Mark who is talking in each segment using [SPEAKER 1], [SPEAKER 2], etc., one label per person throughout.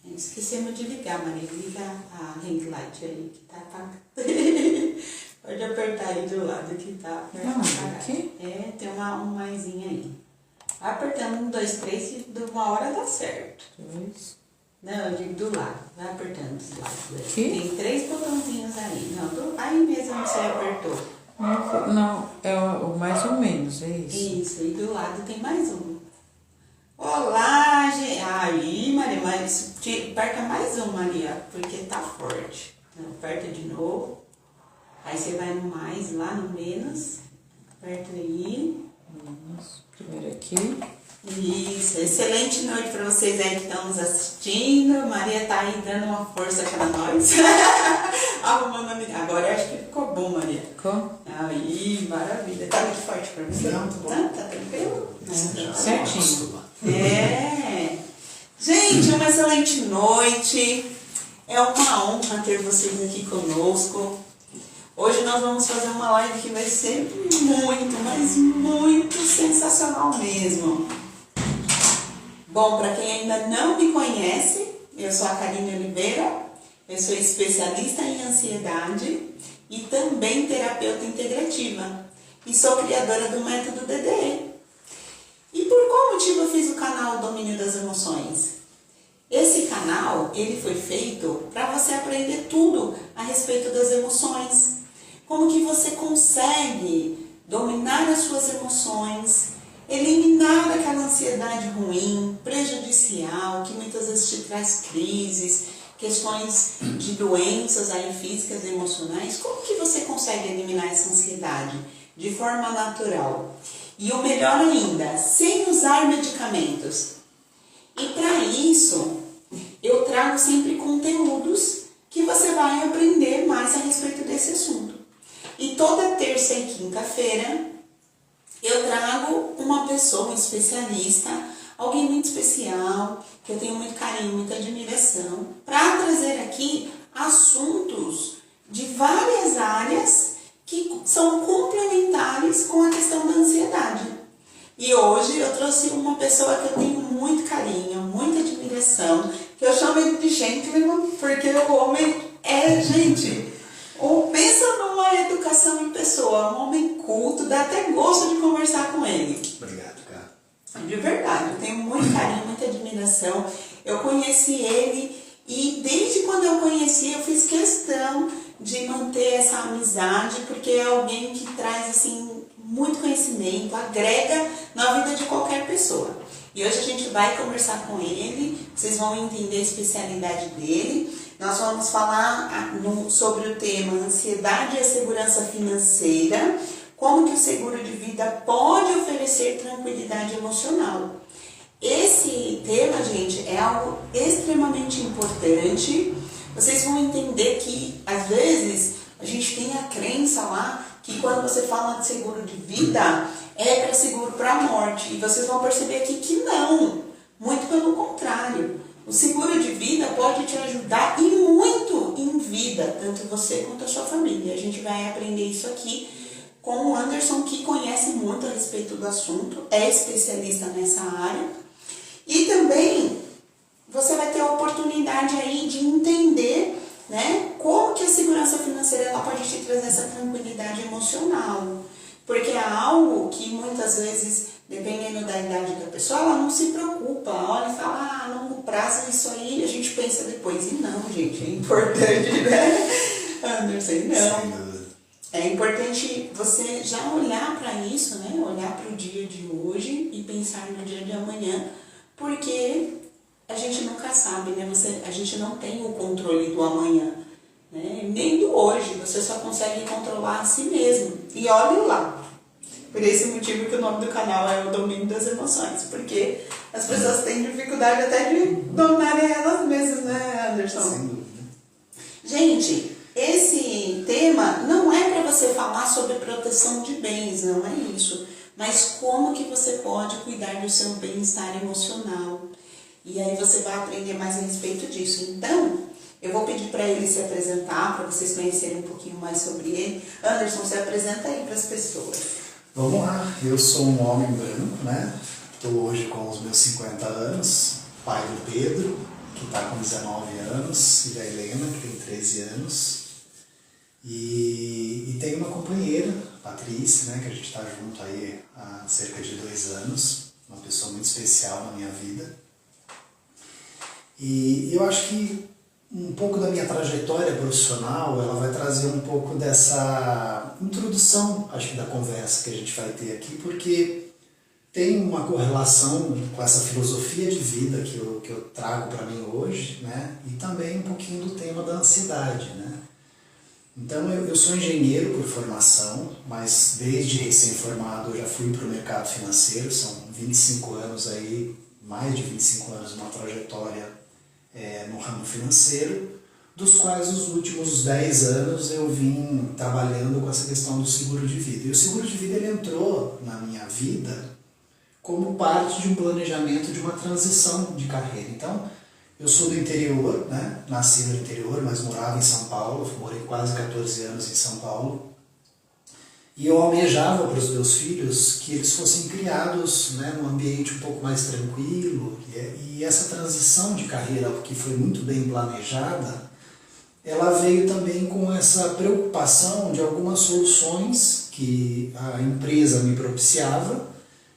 [SPEAKER 1] Esquecemos de ligar, Maria. Liga a ring light aí, que tá apagada. Pode apertar aí do lado que tá apagado.
[SPEAKER 2] Aqui?
[SPEAKER 1] É, tem uma maisinha aí. Vai apertando 1, 2, 3 e de uma hora dá certo.
[SPEAKER 2] 2.
[SPEAKER 1] Não, eu digo do lado. Vai apertando dos lados.
[SPEAKER 2] Aqui?
[SPEAKER 1] Tem 3 botãozinhos aí. Não, aí mesmo você apertou.
[SPEAKER 2] Não, é o mais ou menos, é isso.
[SPEAKER 1] Isso, e do lado tem mais um. Olá, gente. Aí, Maria, mas aperta mais um, Maria, porque tá forte. Então, aperta de novo. Aí você vai no mais, lá no menos. Aperta aí.
[SPEAKER 2] Menos. Primeiro aqui.
[SPEAKER 1] Isso, excelente noite para vocês aí que estão nos assistindo. Maria tá aí dando uma força para nós. Arrumando a... Agora eu acho que ficou bom, Maria.
[SPEAKER 2] Ficou?
[SPEAKER 1] Aí, maravilha. Tá muito forte para você?
[SPEAKER 3] Não, tá bom.
[SPEAKER 1] Tá tranquilo?
[SPEAKER 2] Certinho.
[SPEAKER 1] É. Gente, uma excelente noite. É uma honra ter vocês aqui conosco. Hoje nós vamos fazer uma live que vai ser muito, mas muito sensacional mesmo. Bom, para quem ainda não me conhece, eu sou a Karine Oliveira, eu sou especialista em ansiedade e também terapeuta integrativa e sou criadora do método DDE. E por qual motivo eu fiz o canal Domínio das Emoções? Esse canal, ele foi feito para você aprender tudo a respeito das emoções. Como que você consegue dominar as suas emoções, eliminar aquela ansiedade ruim, prejudicial, que muitas vezes te traz crises, questões de doenças aí físicas e emocionais. Como que você consegue eliminar essa ansiedade de forma natural? E o melhor ainda, sem usar medicamentos. E para isso, eu trago sempre conteúdos que você vai aprender mais a respeito desse assunto. E toda terça e quinta-feira eu trago uma pessoa, um especialista, alguém muito especial, que eu tenho muito carinho, muita admiração, para trazer aqui assuntos de várias áreas que são complementares com a questão da ansiedade. E hoje eu trouxe uma pessoa que eu tenho muito carinho, muita admiração, que eu chamo ele de gentleman, porque o homem é, gente, pensa numa educação em pessoa, um homem culto, dá até gosto de conversar com ele.
[SPEAKER 3] Obrigado, cara.
[SPEAKER 1] De verdade, eu tenho muito carinho, muita admiração. Eu conheci ele e desde quando eu conheci eu fiz questão de manter essa amizade, porque é alguém que traz assim muito conhecimento, agrega na vida de qualquer pessoa. E hoje a gente vai conversar com ele, vocês vão entender a especialidade dele. Nós vamos falar sobre o tema ansiedade e a segurança financeira, como que o seguro de vida pode oferecer tranquilidade emocional. Esse tema, gente, é algo extremamente importante. Vocês vão entender que, às vezes, a gente tem a crença lá que quando você fala de seguro de vida, é para seguro para a morte. E vocês vão perceber aqui que não, muito pelo contrário. O seguro de vida pode te ajudar e muito em vida, tanto você quanto a sua família. A gente vai aprender isso aqui com o Anderson, que conhece muito a respeito do assunto, é especialista nessa área. E também você vai ter a oportunidade aí de entender, né, como que a segurança financeira ela pode te trazer essa tranquilidade emocional. Porque é algo que muitas vezes, dependendo da idade da pessoa, ela não se preocupa, olha e fala, a longo prazo isso aí a gente pensa depois. E não, gente, é importante, né, Anderson? Não. É importante você já olhar para isso, né, olhar para o dia de hoje e pensar no dia de amanhã, porque a gente nunca sabe, né, a gente não tem o controle do amanhã. Né? Nem do hoje, você só consegue controlar a si mesmo. E olhe lá. Por esse motivo que o nome do canal é o Domínio das Emoções, porque as pessoas têm dificuldade até de dominarem elas mesmas, né, Anderson?
[SPEAKER 3] Sem dúvida.
[SPEAKER 1] Gente, esse tema não é para você falar sobre proteção de bens, não é isso. Mas como que você pode cuidar do seu bem-estar emocional. E aí você vai aprender mais a respeito disso. Então, eu vou pedir para ele se apresentar, para vocês conhecerem um pouquinho mais sobre ele. Anderson, se apresenta aí para as pessoas.
[SPEAKER 3] Vamos lá, eu sou um homem branco, né? Estou hoje com os meus 50 anos, pai do Pedro, que está com 19 anos, e a Helena, que tem 13 anos. E tem uma companheira, Patrícia, né, que a gente está junto aí há cerca de 2 anos, uma pessoa muito especial na minha vida. E eu acho que um pouco da minha trajetória profissional, ela vai trazer um pouco dessa introdução, acho que da conversa que a gente vai ter aqui, porque tem uma correlação com essa filosofia de vida que eu trago para mim hoje, né, e também um pouquinho do tema da ansiedade, né. Então, eu sou engenheiro por formação, mas desde recém-formado eu já fui para o mercado financeiro, são 25 anos aí, mais de 25 anos, uma trajetória no ramo financeiro, dos quais os últimos 10 anos eu vim trabalhando com essa questão do seguro de vida. E o seguro de vida ele entrou na minha vida como parte de um planejamento de uma transição de carreira. Então, eu sou do interior, né? Nasci no interior, mas morava em São Paulo, morei quase 14 anos em São Paulo. E eu almejava para os meus filhos que eles fossem criados, né, num ambiente um pouco mais tranquilo. E essa transição de carreira, que foi muito bem planejada, ela veio também com essa preocupação de algumas soluções que a empresa me propiciava,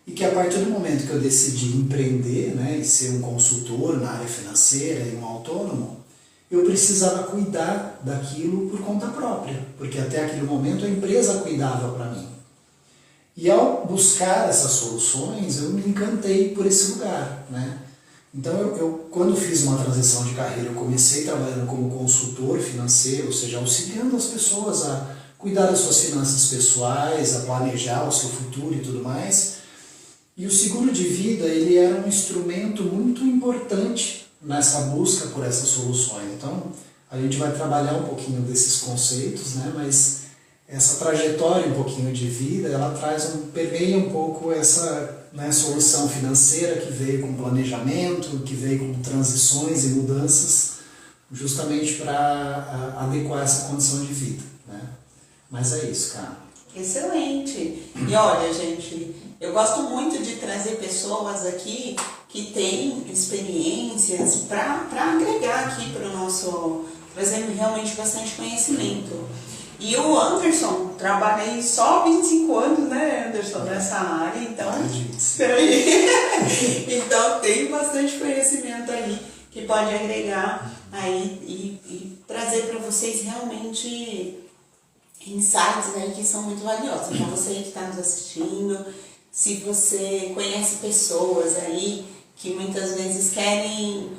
[SPEAKER 3] e que a partir do momento que eu decidi empreender, né, e ser um consultor na área financeira e um autônomo, eu precisava cuidar daquilo por conta própria, porque até aquele momento a empresa cuidava para mim. E ao buscar essas soluções, eu me encantei por esse lugar, né? Então, eu quando fiz uma transição de carreira, eu comecei trabalhando como consultor financeiro, ou seja, auxiliando as pessoas a cuidar das suas finanças pessoais, a planejar o seu futuro e tudo mais. E o seguro de vida, ele era um instrumento muito importante nessa busca por essas soluções. Então, a gente vai trabalhar um pouquinho desses conceitos, né? Mas essa trajetória um pouquinho de vida, ela permeia um pouco essa, né, solução financeira que veio com planejamento, que veio com transições e mudanças, justamente para adequar essa condição de vida, né? Mas é isso, cara.
[SPEAKER 1] Excelente! E olha, gente, eu gosto muito de trazer pessoas aqui que têm experiências para agregar aqui para o nosso, trazendo realmente bastante conhecimento. E o Anderson trabalha aí só 25 anos, né, Anderson, nessa área, então, então tem bastante conhecimento aí que pode agregar aí e trazer para vocês realmente insights aí que são muito valiosos. Então você aí que está nos assistindo, se você conhece pessoas aí que muitas vezes querem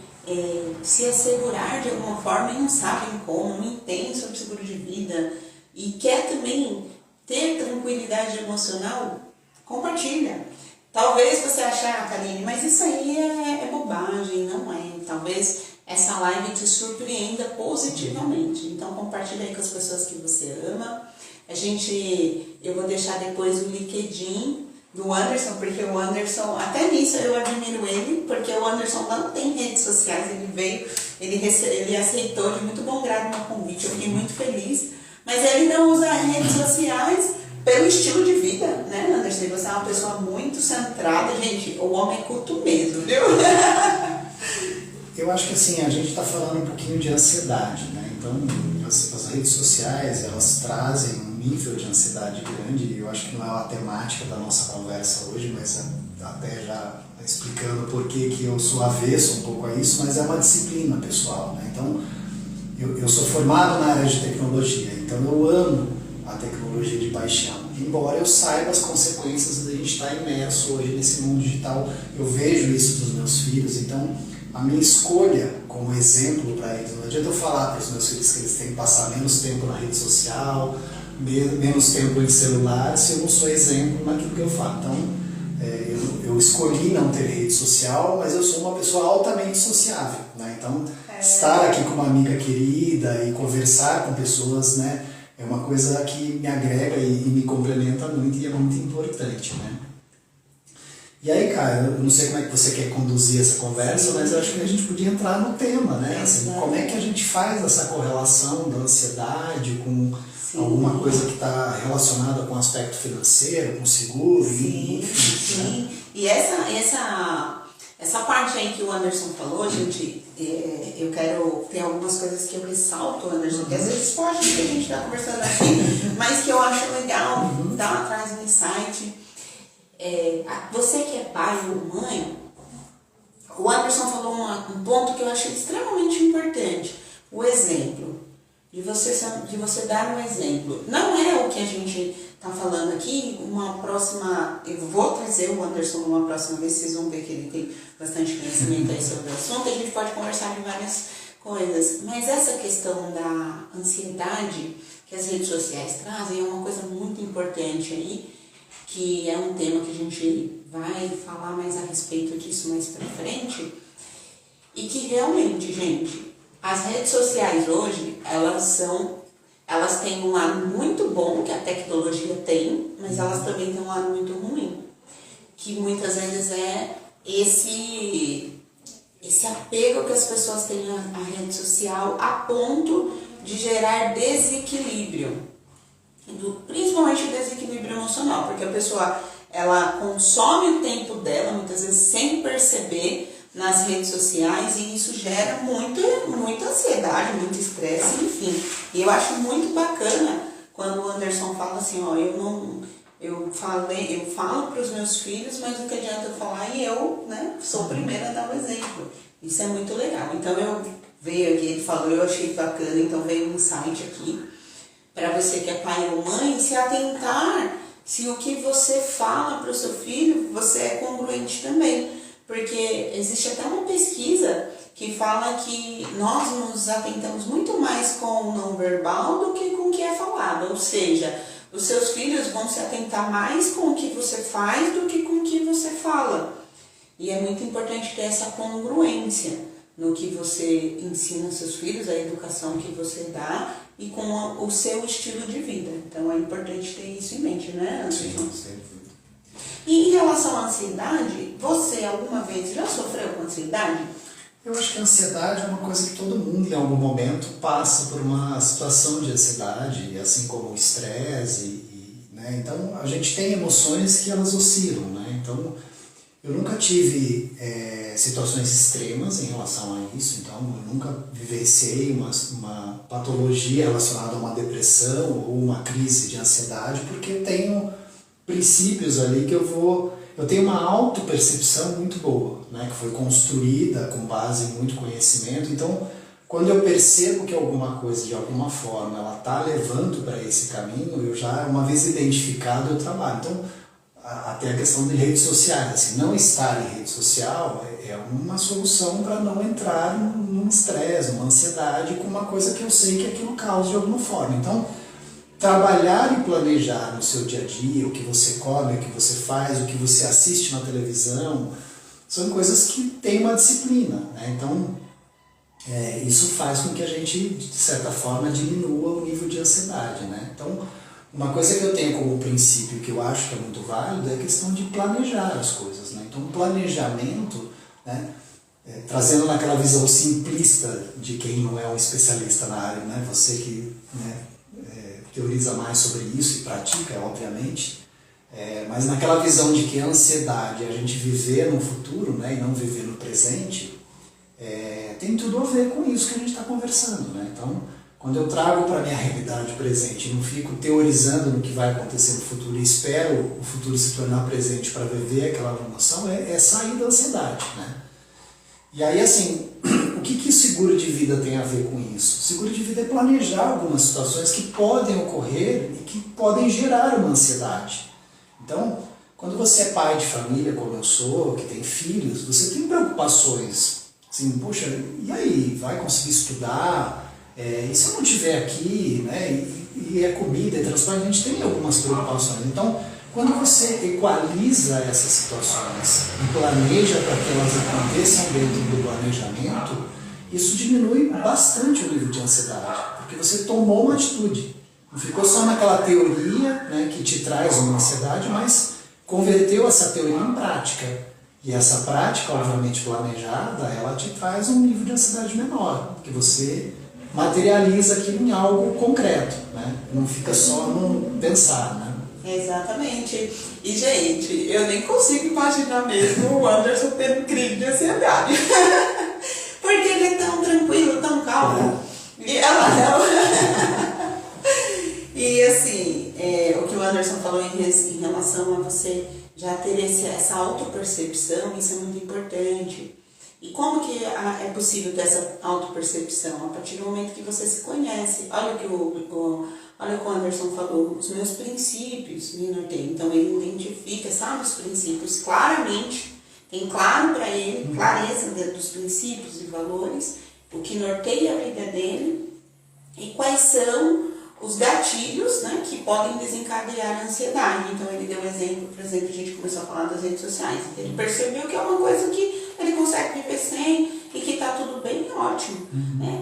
[SPEAKER 1] se assegurar de alguma forma e não sabem como, não entendem sobre seguro de vida e quer também ter tranquilidade emocional, compartilha. Talvez você achar, Karine, mas isso aí é bobagem, não é. Talvez essa live te surpreenda positivamente. Então compartilha aí com as pessoas que você ama. Eu vou deixar depois o LinkedIn do Anderson, porque o Anderson, até nisso eu admiro ele, porque o Anderson não tem redes sociais, ele veio, ele aceitou de muito bom grado o meu convite, eu fiquei muito feliz, mas ele não usa redes sociais pelo estilo de vida, né, Anderson? Você é uma pessoa muito centrada, gente, o homem é culto mesmo, viu?
[SPEAKER 3] Eu acho que assim, a gente está falando um pouquinho de ansiedade, né? Então, as redes sociais, elas trazem um nível de ansiedade grande, e eu acho que não é a temática da nossa conversa hoje, mas até já explicando por que eu sou avesso um pouco a isso, mas é uma disciplina pessoal, né? Então, eu sou formado na área de tecnologia, então eu amo a tecnologia de paixão, embora eu saiba as consequências de a gente estar imerso hoje nesse mundo digital. Eu vejo isso dos meus filhos, então a minha escolha como exemplo para eles, não adianta eu falar para os meus filhos que eles têm que passar menos tempo na rede social, menos tempo em celular, se eu não sou exemplo naquilo que eu falo. Então, eu escolhi não ter rede social, mas eu sou uma pessoa altamente sociável, né? Então, estar aqui com uma amiga querida e conversar com pessoas, né, é uma coisa que me agrega e me complementa muito, e é muito importante, né? E aí, cara, eu não sei como é que você quer conduzir essa conversa, mas eu acho que a gente podia entrar no tema, né? Assim, como é que a gente faz essa correlação da ansiedade com alguma coisa que está relacionada com o aspecto financeiro, com seguro, enfim.
[SPEAKER 1] Sim. E essa Essa parte aí que o Anderson falou, gente, eu quero ter algumas coisas que eu ressalto, Anderson, que às vezes pode que a gente está conversando aqui, mas que eu acho legal, traz um insight. Você que é pai ou mãe, o Anderson falou um ponto que eu achei extremamente importante, o exemplo. De você dar um exemplo. Não é o que a gente está falando aqui, eu vou trazer o Anderson uma próxima vez, vocês vão ver que ele tem bastante conhecimento aí sobre o assunto, a gente pode conversar de várias coisas. Mas essa questão da ansiedade que as redes sociais trazem é uma coisa muito importante aí, que é um tema que a gente vai falar mais a respeito disso mais pra frente, e que realmente, gente, as redes sociais hoje, elas têm um lado muito bom, que a tecnologia tem, mas elas também têm um lado muito ruim, que muitas vezes é esse apego que as pessoas têm à rede social a ponto de gerar desequilíbrio, principalmente o desequilíbrio emocional, porque a pessoa, ela consome o tempo dela, muitas vezes sem perceber, nas redes sociais, e isso gera muita ansiedade, muito estresse, enfim. E eu acho muito bacana quando o Anderson fala assim, ó, eu falo para os meus filhos, mas o que adianta eu falar e eu, né, sou a primeira a dar o exemplo. Isso é muito legal. Então veio aqui, ele falou, eu achei bacana, então veio um insight aqui para você que é pai ou mãe, se atentar se o que você fala para o seu filho, você é congruente também. Porque existe até uma pesquisa que fala que nós nos atentamos muito mais com o não verbal do que com o que é falado. Ou seja, os seus filhos vão se atentar mais com o que você faz do que com o que você fala. E é muito importante ter essa congruência no que você ensina aos seus filhos, a educação que você dá e com o seu estilo de vida. Então é importante ter isso em mente, né, Anderson?
[SPEAKER 3] Sim.
[SPEAKER 1] E em relação à ansiedade, você alguma vez já sofreu com ansiedade?
[SPEAKER 3] Eu acho que a ansiedade é uma coisa que todo mundo em algum momento passa por uma situação de ansiedade, assim como o estresse, né? Então a gente tem emoções que elas oscilam, né? Então eu nunca tive situações extremas em relação a isso, então eu nunca vivenciei uma patologia relacionada a uma depressão ou uma crise de ansiedade, porque eu tenho princípios ali que eu tenho uma autopercepção muito boa, né, que foi construída com base em muito conhecimento. Então, quando eu percebo que alguma coisa, de alguma forma, ela está levando para esse caminho, eu já, uma vez identificado, eu trabalho. Então, até a questão de redes sociais, assim, não estar em rede social é uma solução para não entrar num estresse, numa ansiedade com uma coisa que eu sei que aquilo causa de alguma forma. Então, trabalhar e planejar no seu dia a dia, o que você come, o que você faz, o que você assiste na televisão, são coisas que têm uma disciplina, né? Então, isso faz com que a gente, de certa forma, diminua o nível de ansiedade, né? Então, uma coisa que eu tenho como princípio, que eu acho que é muito válido, é a questão de planejar as coisas, né? Então, o planejamento, né, trazendo naquela visão simplista de quem não é um especialista na área, né? Você que, né, teoriza mais sobre isso e pratica, obviamente, mas naquela visão de que a ansiedade é a gente viver no futuro, né, e não viver no presente, tem tudo a ver com isso que a gente está conversando, né? Então, quando eu trago para a minha realidade presente e não fico teorizando no que vai acontecer no futuro e espero o futuro se tornar presente para viver aquela emoção, é sair da ansiedade, né? E aí, assim, o que seguro de vida tem a ver com isso? Seguro de vida é planejar algumas situações que podem ocorrer e que podem gerar uma ansiedade. Então, quando você é pai de família, como eu sou, que tem filhos, você tem preocupações. Assim, poxa, e aí? Vai conseguir estudar? E se eu não estiver aqui, né? E é comida, é transporte, a gente tem algumas preocupações. Então, quando você equaliza essas situações e planeja para que elas aconteçam dentro do planejamento, isso diminui bastante o nível de ansiedade, porque você tomou uma atitude. Não ficou só naquela teoria, né, que te traz uma ansiedade, mas converteu essa teoria em prática. E essa prática, obviamente planejada, ela te traz um nível de ansiedade menor, porque você materializa aquilo em algo concreto, né? Não fica só no pensar, né?
[SPEAKER 1] Exatamente. E, gente, eu nem consigo imaginar mesmo o Anderson tendo crise de ansiedade. Porque ele é tão tranquilo, tão calmo. E ela não. E assim, o que o Anderson falou em relação a você já ter essa autopercepção, isso é muito importante. E como que é possível ter essa autopercepção? A partir do momento que você se conhece. Olha o que o Anderson falou, os meus princípios me norteiam. Então ele identifica, sabe, os princípios claramente, tem claro para ele, clareza dos princípios e valores, o que norteia a vida dele e quais são os gatilhos, né, que podem desencadear a ansiedade. Então ele deu exemplo, por exemplo, a gente começou a falar das redes sociais. Ele percebeu que é uma coisa que ele consegue viver sem e que está tudo bem, ótimo.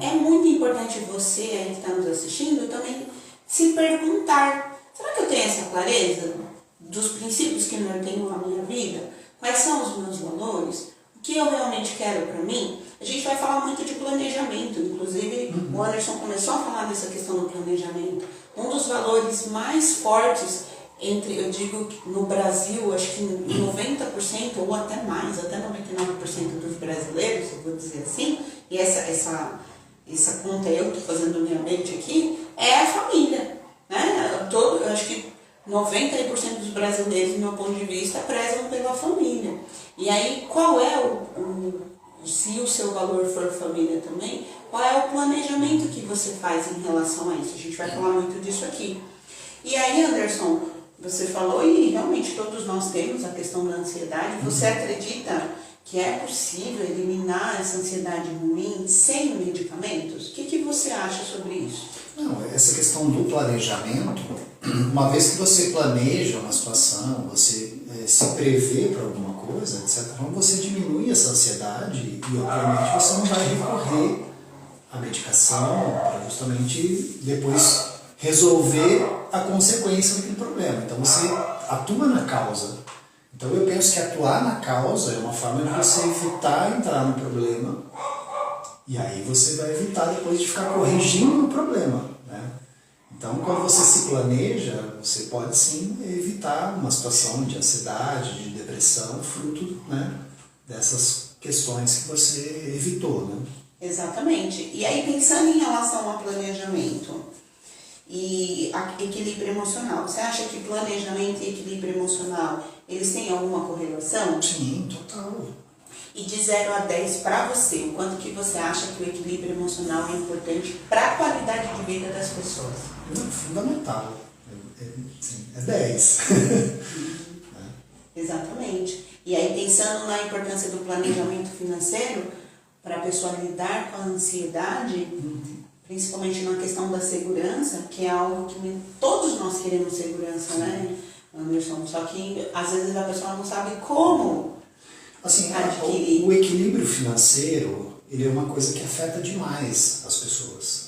[SPEAKER 1] É muito importante você aí que está nos assistindo também se perguntar, será que eu tenho essa clareza dos princípios que norteiam a minha vida? Quais são os meus valores? O que eu realmente quero para mim? A gente vai falar muito de planejamento, inclusive o Anderson começou a falar dessa questão do planejamento. Um dos valores mais fortes eu digo que no Brasil, acho que 90% ou até mais, até 99% dos brasileiros, eu vou dizer assim, e essa conta eu estou fazendo na minha mente aqui, é a família. Né? Eu acho que 90% dos brasileiros, do meu ponto de vista, prezam pela família. E aí, qual é se o seu valor for família também, qual é o planejamento que você faz em relação a isso? A gente vai falar muito disso aqui. E aí, Anderson, você falou, e realmente todos nós temos a questão da ansiedade. Você acredita que é possível eliminar essa ansiedade ruim sem medicamentos? O que você acha sobre isso?
[SPEAKER 3] Não, essa questão do planejamento, uma vez que você planeja uma situação, você se prevê para alguma coisa, de certa forma você diminui essa ansiedade e obviamente você não vai recorrer à medicação para justamente depois resolver a consequência daquele problema. Então você atua na causa. Então eu penso que atuar na causa é uma forma de você evitar entrar no problema e aí você vai evitar depois de ficar corrigindo o problema, né? Então quando você se planeja, você pode sim evitar uma situação de ansiedade, de depressão, fruto, né, dessas questões que você evitou, né?
[SPEAKER 1] Exatamente. E aí pensando em relação ao planejamento e equilíbrio emocional, você acha que planejamento e equilíbrio emocional, eles têm alguma correlação?
[SPEAKER 3] Sim, total.
[SPEAKER 1] E de 0 a 10 para você, o quanto que você acha que o equilíbrio emocional é importante para a qualidade de vida das pessoas?
[SPEAKER 3] É fundamental. É 10.
[SPEAKER 1] Exatamente. E aí pensando na importância do planejamento financeiro para a pessoa lidar com a ansiedade, principalmente na questão da segurança, que é algo que todos nós queremos segurança, né, Anderson? Só que às vezes a pessoa não sabe como
[SPEAKER 3] assim,
[SPEAKER 1] adquirir.
[SPEAKER 3] O equilíbrio financeiro, ele é uma coisa que afeta demais as pessoas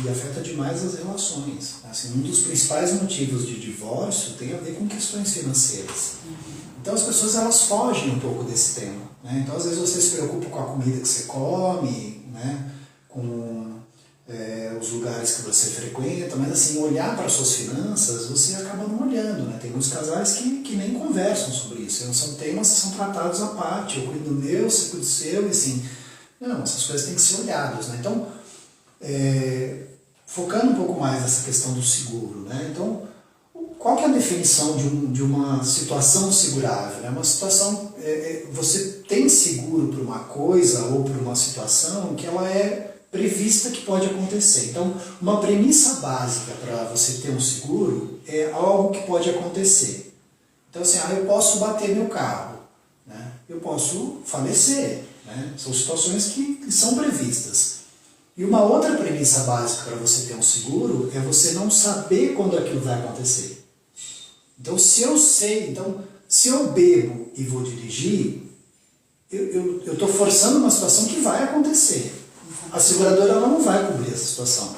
[SPEAKER 3] e afeta demais as relações. Assim, um dos principais motivos de divórcio tem a ver com questões financeiras. Então as pessoas elas fogem um pouco desse tema, né? Então às vezes você se preocupa com a comida que você come, né? Com os lugares que você frequenta, mas assim, olhar para as suas finanças, você acaba não olhando, né? Tem muitos casais que nem conversam sobre isso, são temas que são tratados à parte, eu cuido do meu, você cuida do seu, e assim, não, essas coisas têm que ser olhadas, né? Então, focando um pouco mais nessa questão do seguro, né? Então, qual que é a definição de uma situação segurável? É uma situação, você tem seguro por uma coisa ou por uma situação que ela é prevista que pode acontecer. Então, uma premissa básica para você ter um seguro é algo que pode acontecer. Então, assim, eu posso bater meu carro, né? Eu posso falecer, né? São situações que são previstas. E uma outra premissa básica para você ter um seguro é você não saber quando aquilo vai acontecer. Então, se eu bebo e vou dirigir, eu estou forçando uma situação que vai acontecer. A seguradora ela não vai cobrir essa situação.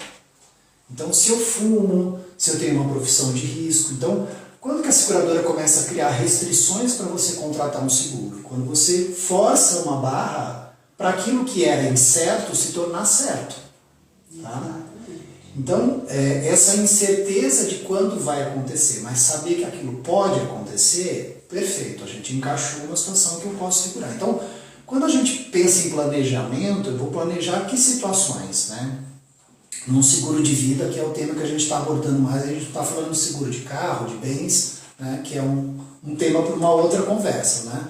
[SPEAKER 3] Então, se eu fumo, se eu tenho uma profissão de risco, então, quando que a seguradora começa a criar restrições para você contratar um seguro? Quando você força uma barra para aquilo que era incerto se tornar certo. Tá? Então, essa incerteza de quando vai acontecer, mas saber que aquilo pode acontecer, perfeito, a gente encaixou uma situação que eu posso segurar. Então, quando a gente pensa em planejamento, eu vou planejar que situações, né? Num seguro de vida, que é o tema que a gente está abordando mais, a gente está falando de seguro de carro, de bens, né? Que é um tema para uma outra conversa, né?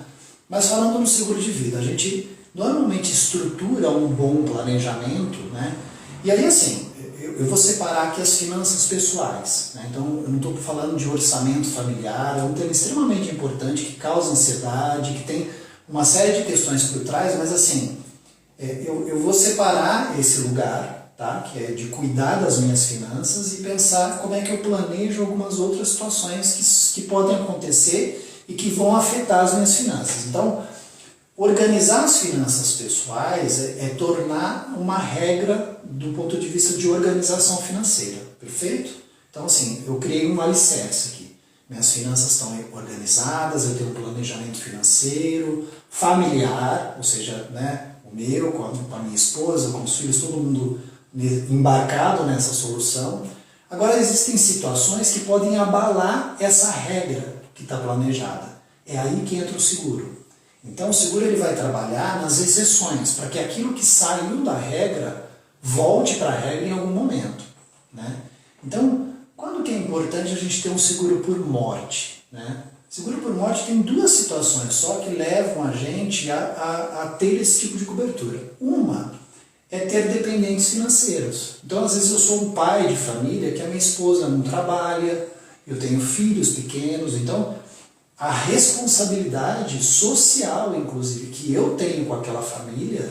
[SPEAKER 3] Mas falando no seguro de vida, a gente normalmente estrutura um bom planejamento, né? E aí, assim, eu vou separar aqui as finanças pessoais, né? Então, eu não estou falando de orçamento familiar, é um tema extremamente importante que causa ansiedade, que tem uma série de questões por trás, mas assim, eu vou separar esse lugar, tá? Que é de cuidar das minhas finanças e pensar como é que eu planejo algumas outras situações que podem acontecer e que vão afetar as minhas finanças. Então, organizar as finanças pessoais é tornar uma regra do ponto de vista de organização financeira, perfeito? Então, assim, eu criei um alicerce aqui. Minhas finanças estão organizadas, eu tenho um planejamento financeiro, familiar, ou seja, né, o meu, com a minha esposa, com os filhos, todo mundo embarcado nessa solução. Agora, existem situações que podem abalar essa regra que está planejada. É aí que entra o seguro. Então, o seguro ele vai trabalhar nas exceções, para que aquilo que saiu da regra volte para a regra em algum momento, né? Então, quando que é importante a gente ter um seguro por morte, né? Seguro por morte tem duas situações só que levam a gente a ter esse tipo de cobertura. Uma é ter dependentes financeiros. Então, às vezes eu sou um pai de família que a minha esposa não trabalha, eu tenho filhos pequenos, então a responsabilidade social, inclusive, que eu tenho com aquela família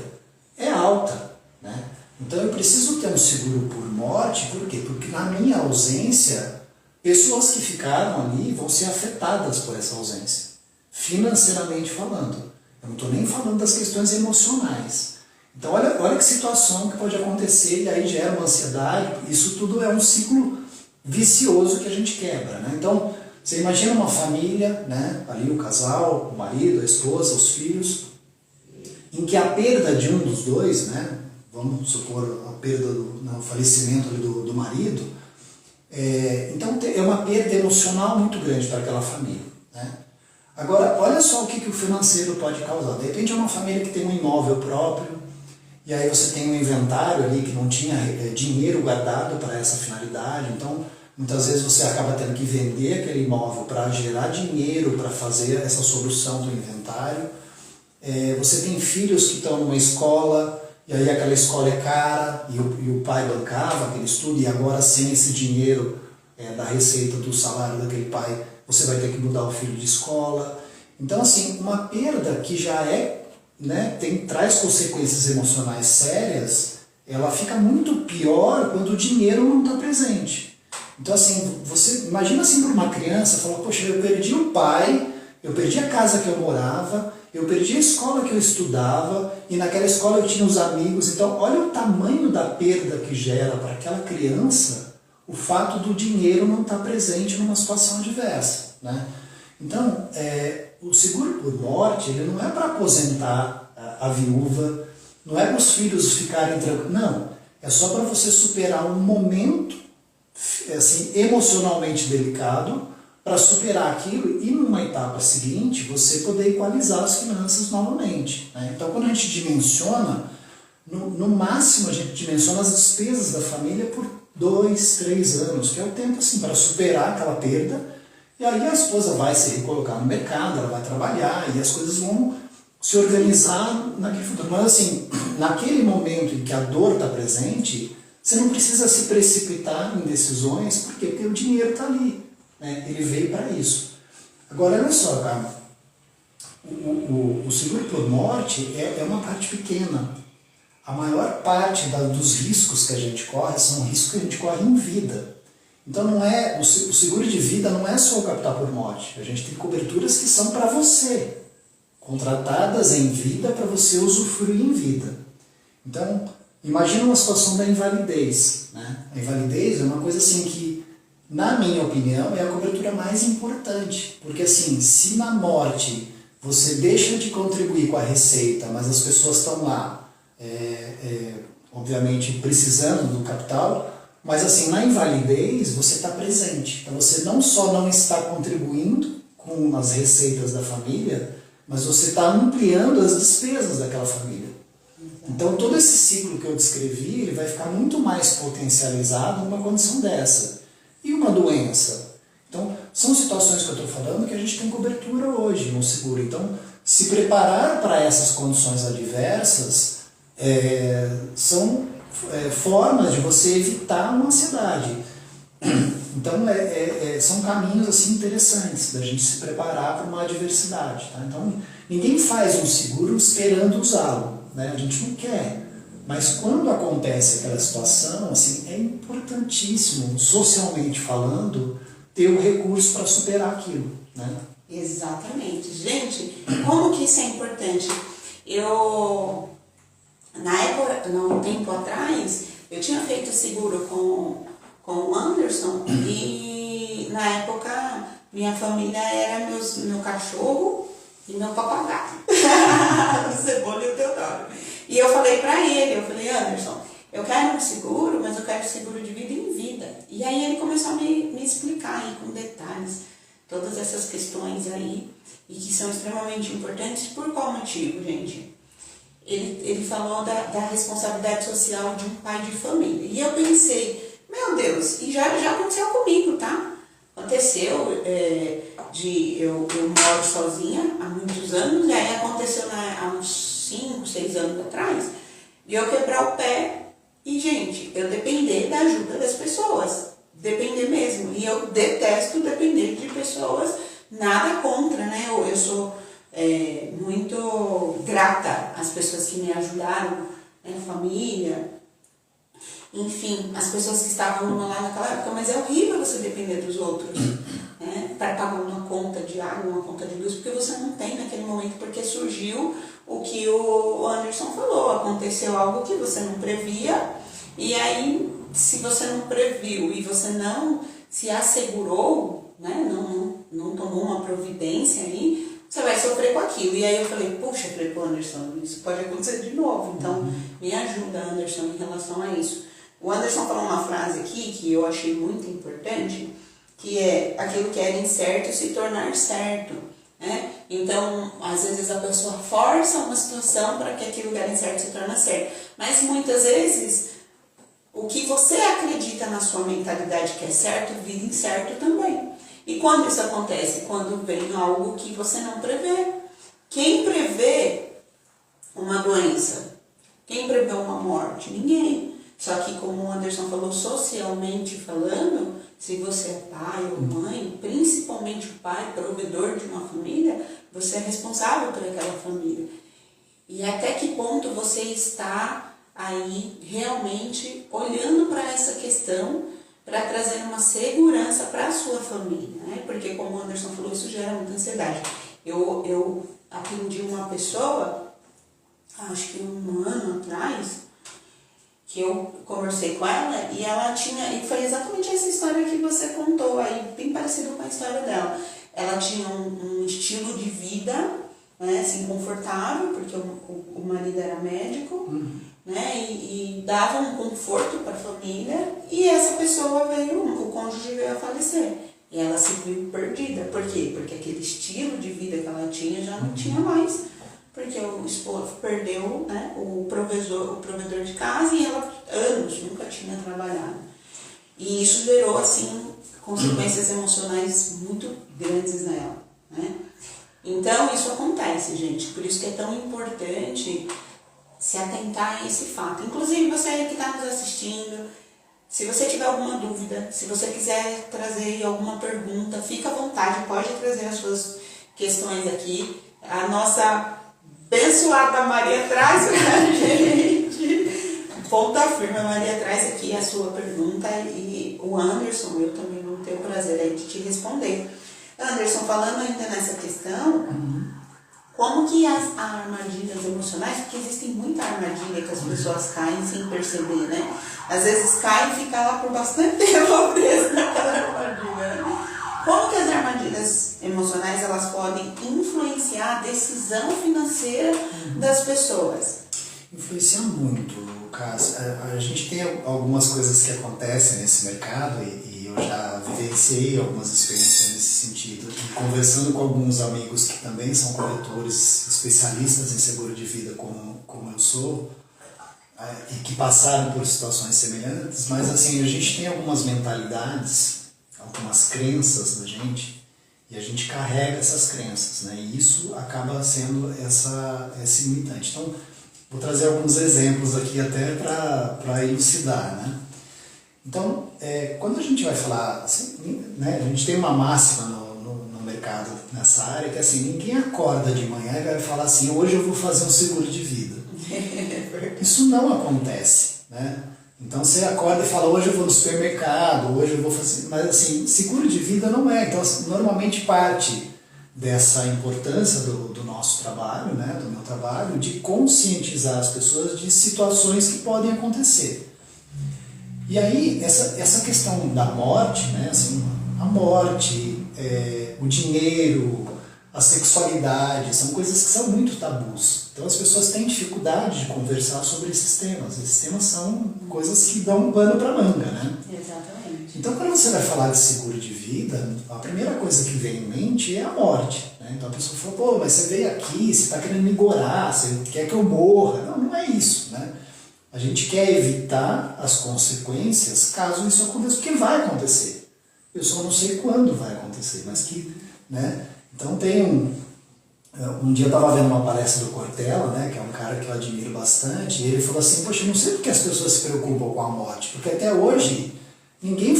[SPEAKER 3] é alta, né? Então eu preciso ter um seguro por morte, por quê? Porque na minha ausência, pessoas que ficaram ali vão ser afetadas por essa ausência, financeiramente falando. Eu não estou nem falando das questões emocionais. Então olha que situação que pode acontecer e aí gera uma ansiedade, isso tudo é um ciclo vicioso que a gente quebra, né? Então, você imagina uma família, né, ali o casal, o marido, a esposa, os filhos, em que a perda de um dos dois, né, vamos supor a perda o falecimento ali do marido, então é uma perda emocional muito grande para aquela família, né? Agora, olha só o que o financeiro pode causar. De repente é uma família que tem um imóvel próprio, e aí você tem um inventário ali que não tinha dinheiro guardado para essa finalidade, então muitas vezes você acaba tendo que vender aquele imóvel para gerar dinheiro para fazer essa solução do inventário. Você tem filhos que estão numa escola, e aí aquela escola é cara, e o pai bancava aquele estudo, e agora sem esse dinheiro da receita do salário daquele pai, você vai ter que mudar o filho de escola. Então, assim, uma perda que já né, traz consequências emocionais sérias, ela fica muito pior quando o dinheiro não está presente. Então, assim, você imagina assim para uma criança, falar, poxa, eu perdi o pai, eu perdi a casa que eu morava, eu perdi a escola que eu estudava, e naquela escola eu tinha os amigos. Então, olha o tamanho da perda que gera para aquela criança o fato do dinheiro não estar presente numa situação adversa, né? Então, o seguro por morte, ele não é para aposentar a viúva, não é para os filhos ficarem tranquilos, não. É só para você superar um momento assim, emocionalmente delicado, para superar aquilo e numa etapa seguinte você poder equalizar as finanças novamente, né? Então, quando a gente dimensiona, no máximo a gente dimensiona as despesas da família por 2, 3 anos, que é o tempo assim, para superar aquela perda, e aí a esposa vai se recolocar no mercado, ela vai trabalhar e as coisas vão se organizar naquele futuro. Mas assim, naquele momento em que a dor está presente, você não precisa se precipitar em decisões, por quê? Porque o dinheiro está ali, né? Ele veio para isso. Agora, olha só, cara, o seguro por morte é uma parte pequena. A maior parte dos riscos que a gente corre são riscos que a gente corre em vida. Então, o seguro de vida não é só o capital por morte. A gente tem coberturas que são para você, contratadas em vida para você usufruir em vida. Então, imagina uma situação da invalidez, né? A invalidez é uma coisa assim que, na minha opinião, é a cobertura mais importante. Porque assim, se na morte você deixa de contribuir com a receita, mas as pessoas estão lá, obviamente, precisando do capital, Mas assim, na invalidez, você está presente. Então você não só não está contribuindo com as receitas da família, mas você está ampliando as despesas daquela família. Então todo esse ciclo que eu descrevi, ele vai ficar muito mais potencializado numa condição dessa. E uma doença? Então são situações que eu estou falando que a gente tem cobertura hoje no seguro. Então se preparar para essas condições adversas são formas de você evitar uma ansiedade. Então são caminhos assim interessantes da gente se preparar para uma adversidade. Tá? Então ninguém faz um seguro esperando usá-lo, né? A gente não quer. Mas quando acontece aquela situação, assim, é importantíssimo, socialmente falando, ter o recurso para superar aquilo. Né?
[SPEAKER 1] Exatamente. Gente, como que isso é importante? Eu, na época, um tempo atrás, eu tinha feito seguro com o Anderson e na época minha família era meu cachorro e meu papagaio, o Cebola e o Teodoro. E eu falei pra ele, Anderson, eu quero um seguro, mas eu quero seguro de vida em vida. E aí ele começou a me explicar aí com detalhes todas essas questões aí, e que são extremamente importantes. Por qual motivo, gente? Ele falou da responsabilidade social de um pai de família. E eu pensei, meu Deus, e já aconteceu comigo, tá? Aconteceu eu moro sozinha há muitos anos, e aí aconteceu há uns 5, 6 anos atrás, de eu quebrar o pé e, gente, eu depender da ajuda das pessoas. Depender mesmo. E eu detesto depender de pessoas, nada contra, né? Eu sou muito grata às pessoas que me ajudaram, né? Família, enfim, as pessoas que estavam no meu lado naquela época, mas é horrível você depender dos outros, né? Para pagar uma conta de água, uma conta de luz, porque você não tem naquele momento, porque surgiu o que o Anderson falou, aconteceu algo que você não previa, e aí, se você não previu e você não se assegurou, né? Não tomou uma providência aí, você vai sofrer com aquilo. E aí eu falei, puxa, Anderson, isso pode acontecer de novo, então me ajuda, Anderson, em relação a isso. O Anderson falou uma frase aqui que eu achei muito importante, que é aquilo que era incerto se tornar certo, né? Então, às vezes a pessoa força uma situação para que aquilo que era incerto se torne certo, mas muitas vezes o que você acredita na sua mentalidade que é certo, vira incerto também. E quando isso acontece? Quando vem algo que você não prevê. Quem prevê uma doença? Quem prevê uma morte? Ninguém. Só que, como o Anderson falou, socialmente falando, se você é pai ou mãe, principalmente o pai, provedor de uma família, você é responsável por aquela família. E até que ponto você está aí realmente olhando para essa questão para trazer uma segurança para a sua família, né? Porque, como o Anderson falou, isso gera muita ansiedade. Eu atendi uma pessoa, acho que 1 ano atrás, que eu conversei com ela e ela tinha, e foi exatamente essa história que você contou aí, bem parecido com a história dela. Ela tinha um estilo de vida, né, assim, confortável, porque o marido era médico, né, e dava um conforto para a família, e essa pessoa o cônjuge veio a falecer. E ela se viu perdida. Por quê? Porque aquele estilo de vida que ela tinha já não tinha mais. Porque o esposo perdeu, né, o provedor de casa, e ela anos nunca tinha trabalhado. E isso gerou, assim, consequências emocionais muito grandes nela, né? Então, isso acontece, gente. Por isso que é tão importante se atentar a esse fato. Inclusive, você aí que está nos assistindo, se você tiver alguma dúvida, se você quiser trazer alguma pergunta, fica à vontade, pode trazer as suas questões aqui. A nossa abençoada Maria traz pra gente. Ponta firme, a Maria traz aqui a sua pergunta, e o Anderson, eu também vou ter o prazer aí de te responder. Anderson, falando ainda nessa questão, como que as armadilhas emocionais, porque existem muita armadilha que as pessoas caem sem perceber, né? Às vezes caem e ficam lá por bastante tempo preso naquela armadilha, né? Como que as armadilhas emocionais, elas podem influenciar a decisão financeira das pessoas?
[SPEAKER 3] Influencia muito, Caso, a gente tem algumas coisas que acontecem nesse mercado e eu já vivenciei algumas experiências nesse sentido. E conversando com alguns amigos que também são corretores especialistas em seguro de vida, como eu sou, e que passaram por situações semelhantes, mas assim, a gente tem algumas mentalidades, algumas crenças da gente, e a gente carrega essas crenças, né? E isso acaba sendo esse limitante. Então, vou trazer alguns exemplos aqui até para elucidar, né? Então, quando a gente vai falar, assim, né, a gente tem uma máxima no mercado nessa área, que é assim, ninguém acorda de manhã e vai falar assim, hoje eu vou fazer um seguro de vida. Isso não acontece, né? Então você acorda e fala, hoje eu vou no supermercado, hoje eu vou fazer... Mas assim, seguro de vida não é. Então, normalmente parte dessa importância do nosso trabalho, né, do meu trabalho, de conscientizar as pessoas de situações que podem acontecer. E aí, essa questão da morte, né, assim, a morte, o dinheiro, a sexualidade, são coisas que são muito tabus. Então as pessoas têm dificuldade de conversar sobre esses temas. Esses temas são coisas que dão um pano para manga, né?
[SPEAKER 1] Exatamente.
[SPEAKER 3] Então quando você vai falar de seguro de vida, a primeira coisa que vem em mente é a morte, né? Então a pessoa fala, pô, mas você veio aqui, você está querendo me gorar, você quer que eu morra. Não, não é isso, né? A gente quer evitar as consequências caso isso aconteça, porque vai acontecer. Eu só não sei quando vai acontecer, mas que, né? Então tem um dia eu estava vendo uma palestra do Cortella, né, que é um cara que eu admiro bastante, e ele falou assim, poxa, não sei por que as pessoas se preocupam com a morte, porque até hoje ninguém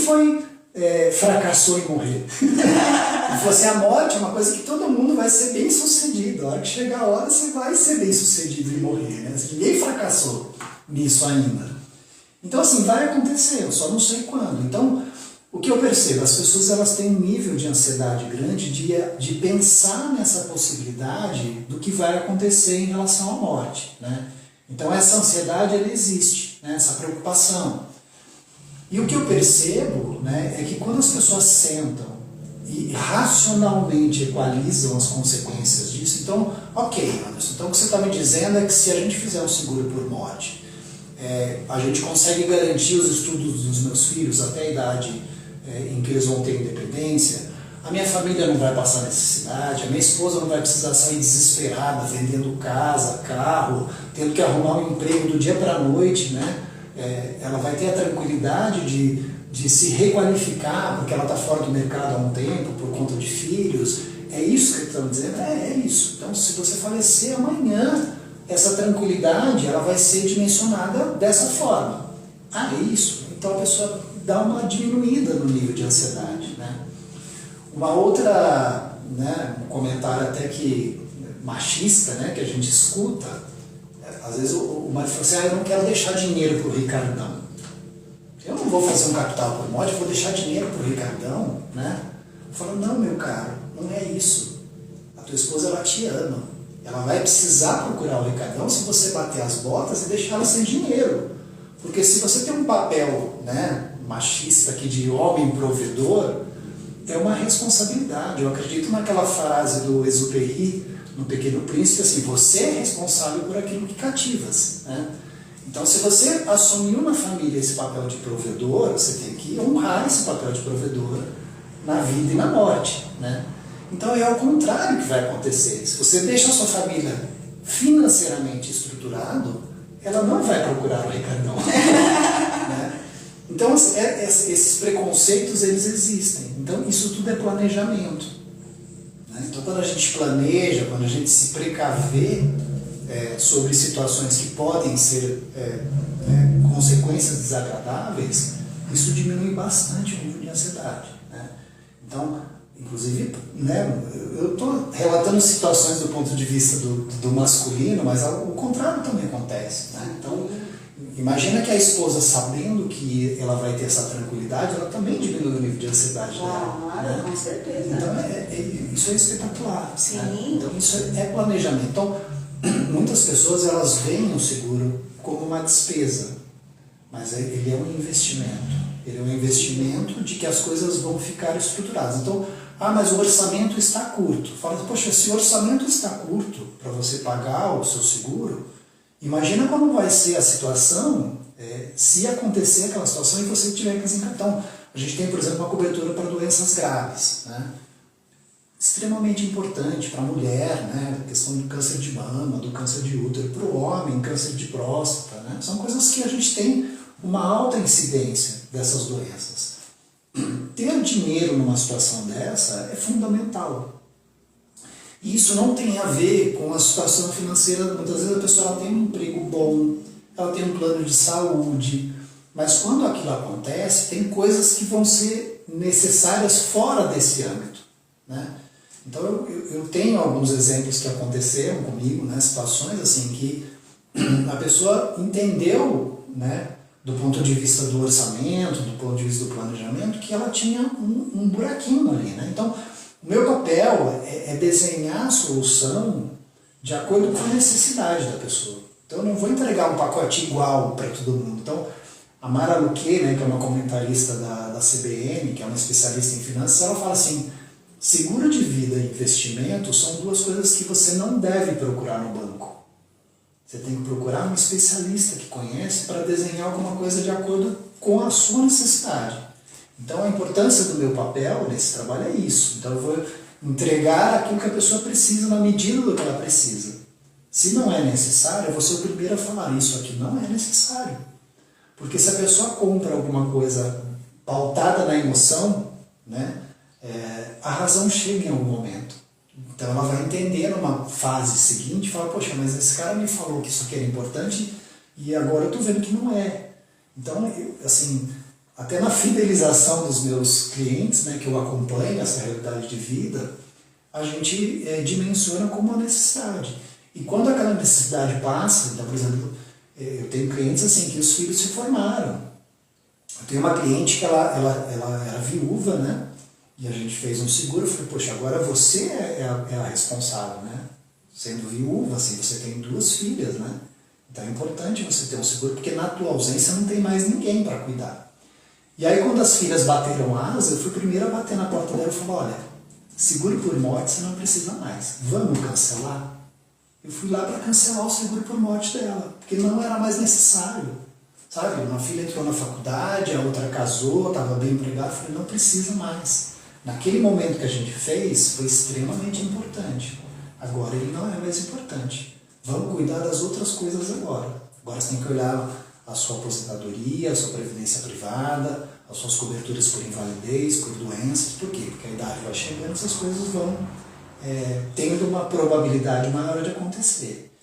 [SPEAKER 3] fracassou em morrer. Ele falou assim, a morte é uma coisa que todo mundo vai ser bem sucedido, a hora que chegar a hora você vai ser bem sucedido em morrer, né? Ninguém fracassou nisso ainda. Então assim, vai acontecer, eu só não sei quando. Então, o que eu percebo, as pessoas elas têm um nível de ansiedade grande de pensar nessa possibilidade do que vai acontecer em relação à morte, né? Então essa ansiedade ela existe, né? Essa preocupação. E o que eu percebo, né, é que quando as pessoas sentam e racionalmente equalizam as consequências disso, então, ok, Anderson, então o que você está me dizendo é que se a gente fizer um seguro por morte, a gente consegue garantir os estudos dos meus filhos até a idade em que eles vão ter independência, a minha família não vai passar necessidade, a minha esposa não vai precisar sair desesperada, vendendo casa, carro, tendo que arrumar um emprego do dia para a noite, né? Ela vai ter a tranquilidade de se requalificar, porque ela está fora do mercado há um tempo, por conta de filhos. É isso que estão dizendo? É isso. Então, se você falecer amanhã, essa tranquilidade ela vai ser dimensionada dessa forma. É isso. Então a pessoa dá uma diminuída no nível de ansiedade, né? Uma outra, né, um comentário até que machista, né, que a gente escuta, às vezes o marido fala assim, eu não quero deixar dinheiro para o Ricardão. Eu não vou fazer um capital por morte, eu vou deixar dinheiro para o Ricardão, né? Eu falo, não, meu caro, não é isso. A tua esposa, ela te ama. Ela vai precisar procurar o Ricardão se você bater as botas e deixar ela sem dinheiro. Porque se você tem um papel, né, machista aqui de homem provedor, é uma responsabilidade. Eu acredito naquela frase do Exupéry, no Pequeno Príncipe, assim, você é responsável por aquilo que cativas, né? Então, se você assumiu na família esse papel de provedor, você tem que honrar esse papel de provedor na vida e na morte, né? Então, é ao contrário que vai acontecer. Se você deixa a sua família financeiramente estruturado, ela não vai procurar o Ricardão. Né? Então, esses preconceitos, eles existem. Então, isso tudo é planejamento. Né? Então, quando a gente planeja, quando a gente se precaver sobre situações que podem ser consequências desagradáveis, isso diminui bastante o nível de ansiedade. Né? Então, inclusive, né, eu estou relatando situações do ponto de vista do masculino, mas o contrário também acontece. Né? Então, imagina que a esposa, sabendo que ela vai ter essa tranquilidade, ela também diminui o nível de ansiedade dela.
[SPEAKER 1] Claro, né? Com certeza.
[SPEAKER 3] Então, isso é espetacular.
[SPEAKER 1] Sim.
[SPEAKER 3] Né? Então, isso é planejamento. Então, muitas pessoas elas veem o seguro como uma despesa, mas ele é um investimento. Ele é um investimento de que as coisas vão ficar estruturadas. Então, mas o orçamento está curto. Fala, poxa, se o orçamento está curto para você pagar o seu seguro, Imagina como vai ser a situação se acontecer aquela situação e você tiver que desencarnar. Então, a gente tem, por exemplo, uma cobertura para doenças graves, né? Extremamente importante para a mulher, né? A questão do câncer de mama, do câncer de útero, para o homem, câncer de próstata, né? São coisas que a gente tem uma alta incidência dessas doenças. Ter dinheiro numa situação dessa é fundamental. E isso não tem a ver com a situação financeira. Muitas vezes a pessoa ela tem um emprego bom, ela tem um plano de saúde, mas quando aquilo acontece, tem coisas que vão ser necessárias fora desse âmbito, né? Então eu tenho alguns exemplos que aconteceram comigo, né? Situações assim que a pessoa entendeu, né? Do ponto de vista do orçamento, do ponto de vista do planejamento, que ela tinha um buraquinho ali, né? Então, o meu papel é desenhar a solução de acordo com a necessidade da pessoa. Então, eu não vou entregar um pacote igual para todo mundo. Então, a Mara Luque, né, que é uma comentarista da CBN, que é uma especialista em finanças, ela fala assim, seguro de vida e investimento são duas coisas que você não deve procurar no banco. Você tem que procurar um especialista que conhece para desenhar alguma coisa de acordo com a sua necessidade. Então a importância do meu papel nesse trabalho é isso. Então eu vou entregar aquilo que a pessoa precisa na medida do que ela precisa. Se não é necessário, eu vou ser o primeiro a falar, isso aqui não é necessário. Porque se a pessoa compra alguma coisa pautada na emoção, né, a razão chega em algum momento. Então ela vai entender numa fase seguinte e fala, poxa, mas esse cara me falou que isso aqui era importante e agora eu estou vendo que não é. Então, assim, até na fidelização dos meus clientes, né, que eu acompanho essa realidade de vida, a gente dimensiona como uma necessidade. E quando aquela necessidade passa, então, por exemplo, eu tenho clientes assim que os filhos se formaram. Eu tenho uma cliente que ela era viúva, né? E a gente fez um seguro, eu falei, poxa, agora você é a responsável, né? Sendo viúva, assim, você tem 2 filhas, né? Então é importante você ter um seguro, porque na tua ausência não tem mais ninguém para cuidar. E aí quando as filhas bateram asa, eu fui primeiro a bater na porta dela e falei, olha, seguro por morte você não precisa mais, vamos cancelar? Eu fui lá para cancelar o seguro por morte dela, porque não era mais necessário. Sabe, uma filha entrou na faculdade, a outra casou, estava bem empregada, eu falei, não precisa mais. Naquele momento que a gente fez, foi extremamente importante. Agora ele não é mais importante. Vamos cuidar das outras coisas agora. Agora você tem que olhar a sua aposentadoria, a sua previdência privada, as suas coberturas por invalidez, por doenças. Por quê? Porque a idade vai chegando, essas coisas vão tendo uma probabilidade maior de acontecer.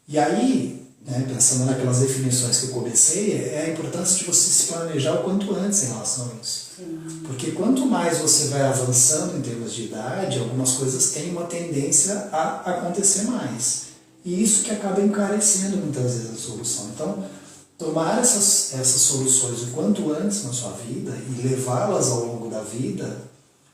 [SPEAKER 3] E aí, né, pensando naquelas definições que eu comecei, é a importância de você se planejar o quanto antes em relação a isso. Porque quanto mais você vai avançando em termos de idade, algumas coisas têm uma tendência a acontecer mais. E isso que acaba encarecendo muitas vezes a solução. Então, tomar essas soluções o quanto antes na sua vida e levá-las ao longo da vida,